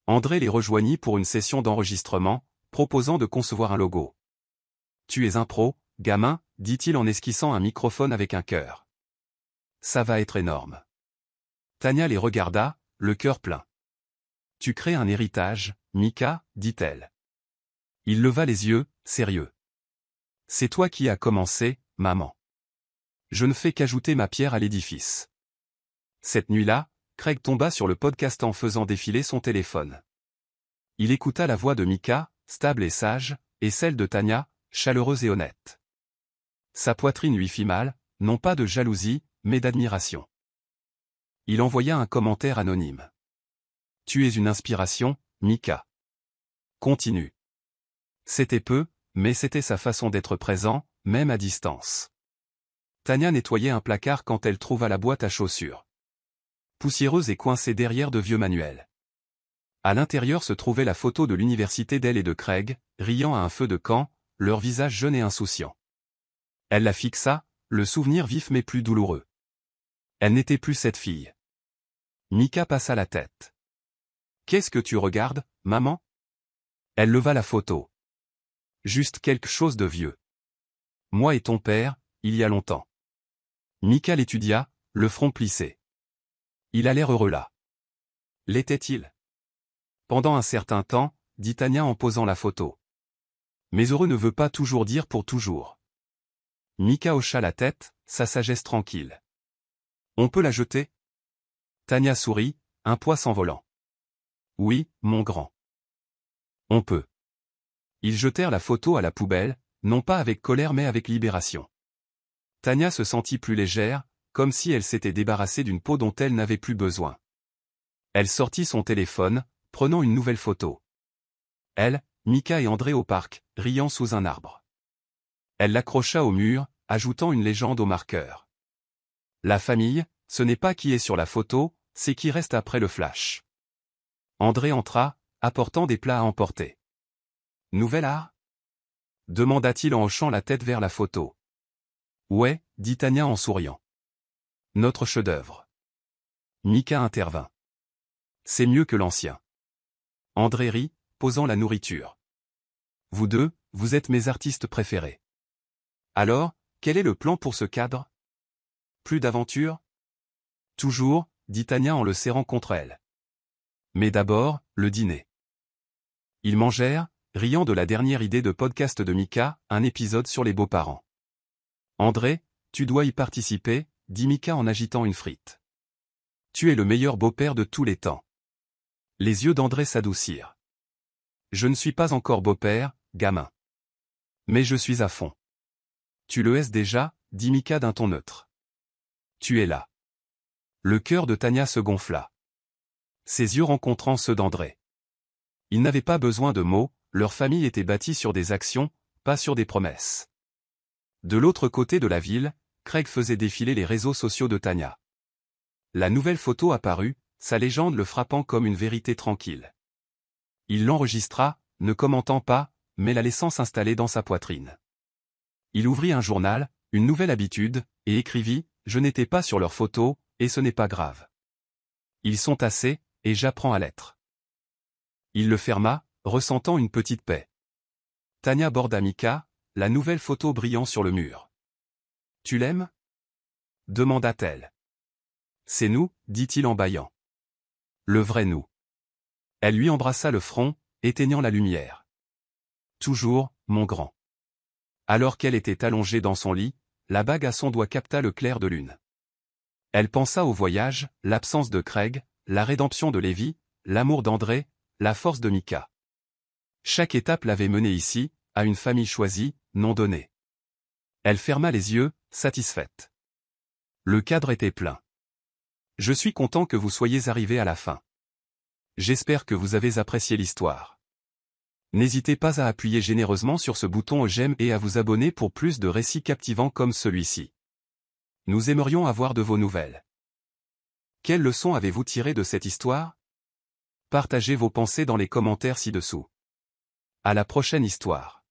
André les rejoignit pour une session d'enregistrement, proposant de concevoir un logo. Tu es un pro, gamin, dit-il en esquissant un microphone avec un cœur. Ça va être énorme. Tania les regarda, le cœur plein. Tu crées un héritage, Mika, dit-elle. Il leva les yeux, sérieux. C'est toi qui as commencé, maman. Je ne fais qu'ajouter ma pierre à l'édifice. Cette nuit-là, Craig tomba sur le podcast en faisant défiler son téléphone. Il écouta la voix de Mika, stable et sage, et celle de Tania, chaleureuse et honnête. Sa poitrine lui fit mal, non pas de jalousie, mais d'admiration. Il envoya un commentaire anonyme. Tu es une inspiration, Mika. Continue. C'était peu, mais c'était sa façon d'être présent, même à distance. Tania nettoyait un placard quand elle trouva la boîte à chaussures. Poussiéreuse et coincée derrière de vieux manuels. À l'intérieur se trouvait la photo de l'université d'elle et de Craig, riant à un feu de camp, leur visage jeune et insouciant. Elle la fixa, le souvenir vif mais plus douloureux. Elle n'était plus cette fille. Mika passa la tête. Qu'est-ce que tu regardes, maman? Elle leva la photo. Juste quelque chose de vieux. Moi et ton père, il y a longtemps. Mika l'étudia, le front plissé. Il a l'air heureux là. L'était-il? Pendant un certain temps, dit Tania en posant la photo. Mais heureux ne veut pas toujours dire pour toujours. Mika hocha la tête, sa sagesse tranquille. On peut la jeter? Tania sourit, un poids s'envolant. Oui, mon grand. On peut. Ils jetèrent la photo à la poubelle, non pas avec colère mais avec libération. Tania se sentit plus légère, comme si elle s'était débarrassée d'une peau dont elle n'avait plus besoin. Elle sortit son téléphone, prenant une nouvelle photo. Elle, Mika et André au parc, riant sous un arbre. Elle l'accrocha au mur, ajoutant une légende au marqueur. La famille, ce n'est pas qui est sur la photo, c'est qui reste après le flash. André entra, apportant des plats à emporter. Nouvel art? Demanda-t-il en hochant la tête vers la photo. Ouais, dit Tania en souriant. Notre chef-d'œuvre. Mika intervint. C'est mieux que l'ancien. André rit, posant la nourriture. Vous deux, vous êtes mes artistes préférés. Alors, quel est le plan pour ce cadre? Plus d'aventure? Toujours, dit Tania en le serrant contre elle. Mais d'abord, le dîner. Ils mangèrent, riant de la dernière idée de podcast de Mika, un épisode sur les beaux-parents. André, tu dois y participer, dit Mika en agitant une frite. Tu es le meilleur beau-père de tous les temps. Les yeux d'André s'adoucirent. Je ne suis pas encore beau-père, gamin. Mais je suis à fond. Tu le es déjà, dit Mika d'un ton neutre. Tu es là. Le cœur de Tania se gonfla. Ses yeux rencontrant ceux d'André. Ils n'avaient pas besoin de mots, leur famille était bâtie sur des actions, pas sur des promesses. De l'autre côté de la ville, Craig faisait défiler les réseaux sociaux de Tania. La nouvelle photo apparut, sa légende le frappant comme une vérité tranquille. Il l'enregistra, ne commentant pas, mais la laissant s'installer dans sa poitrine. Il ouvrit un journal, une nouvelle habitude, et écrivit « Je n'étais pas sur leurs photos, et ce n'est pas grave. Ils sont assez, et j'apprends à l'être. » Il le ferma, ressentant une petite paix. Tania borda Mika, la nouvelle photo brillant sur le mur. « Tu l'aimes » demanda-t-elle. « C'est nous, dit-il en bâillant. Le vrai nous. » Elle lui embrassa le front, éteignant la lumière. « Toujours, mon grand. » Alors qu'elle était allongée dans son lit, la bague à son doigt capta le clair de lune. Elle pensa au voyage, l'absence de Craig, la rédemption de Lévi, l'amour d'André, la force de Mika. Chaque étape l'avait menée ici, à une famille choisie, non donnée. Elle ferma les yeux, satisfaite. Le cadre était plein. Je suis content que vous soyez arrivés à la fin. J'espère que vous avez apprécié l'histoire. N'hésitez pas à appuyer généreusement sur ce bouton j'aime et à vous abonner pour plus de récits captivants comme celui-ci. Nous aimerions avoir de vos nouvelles. Quelles leçons avez-vous tirées de cette histoire? Partagez vos pensées dans les commentaires ci-dessous. À la prochaine histoire.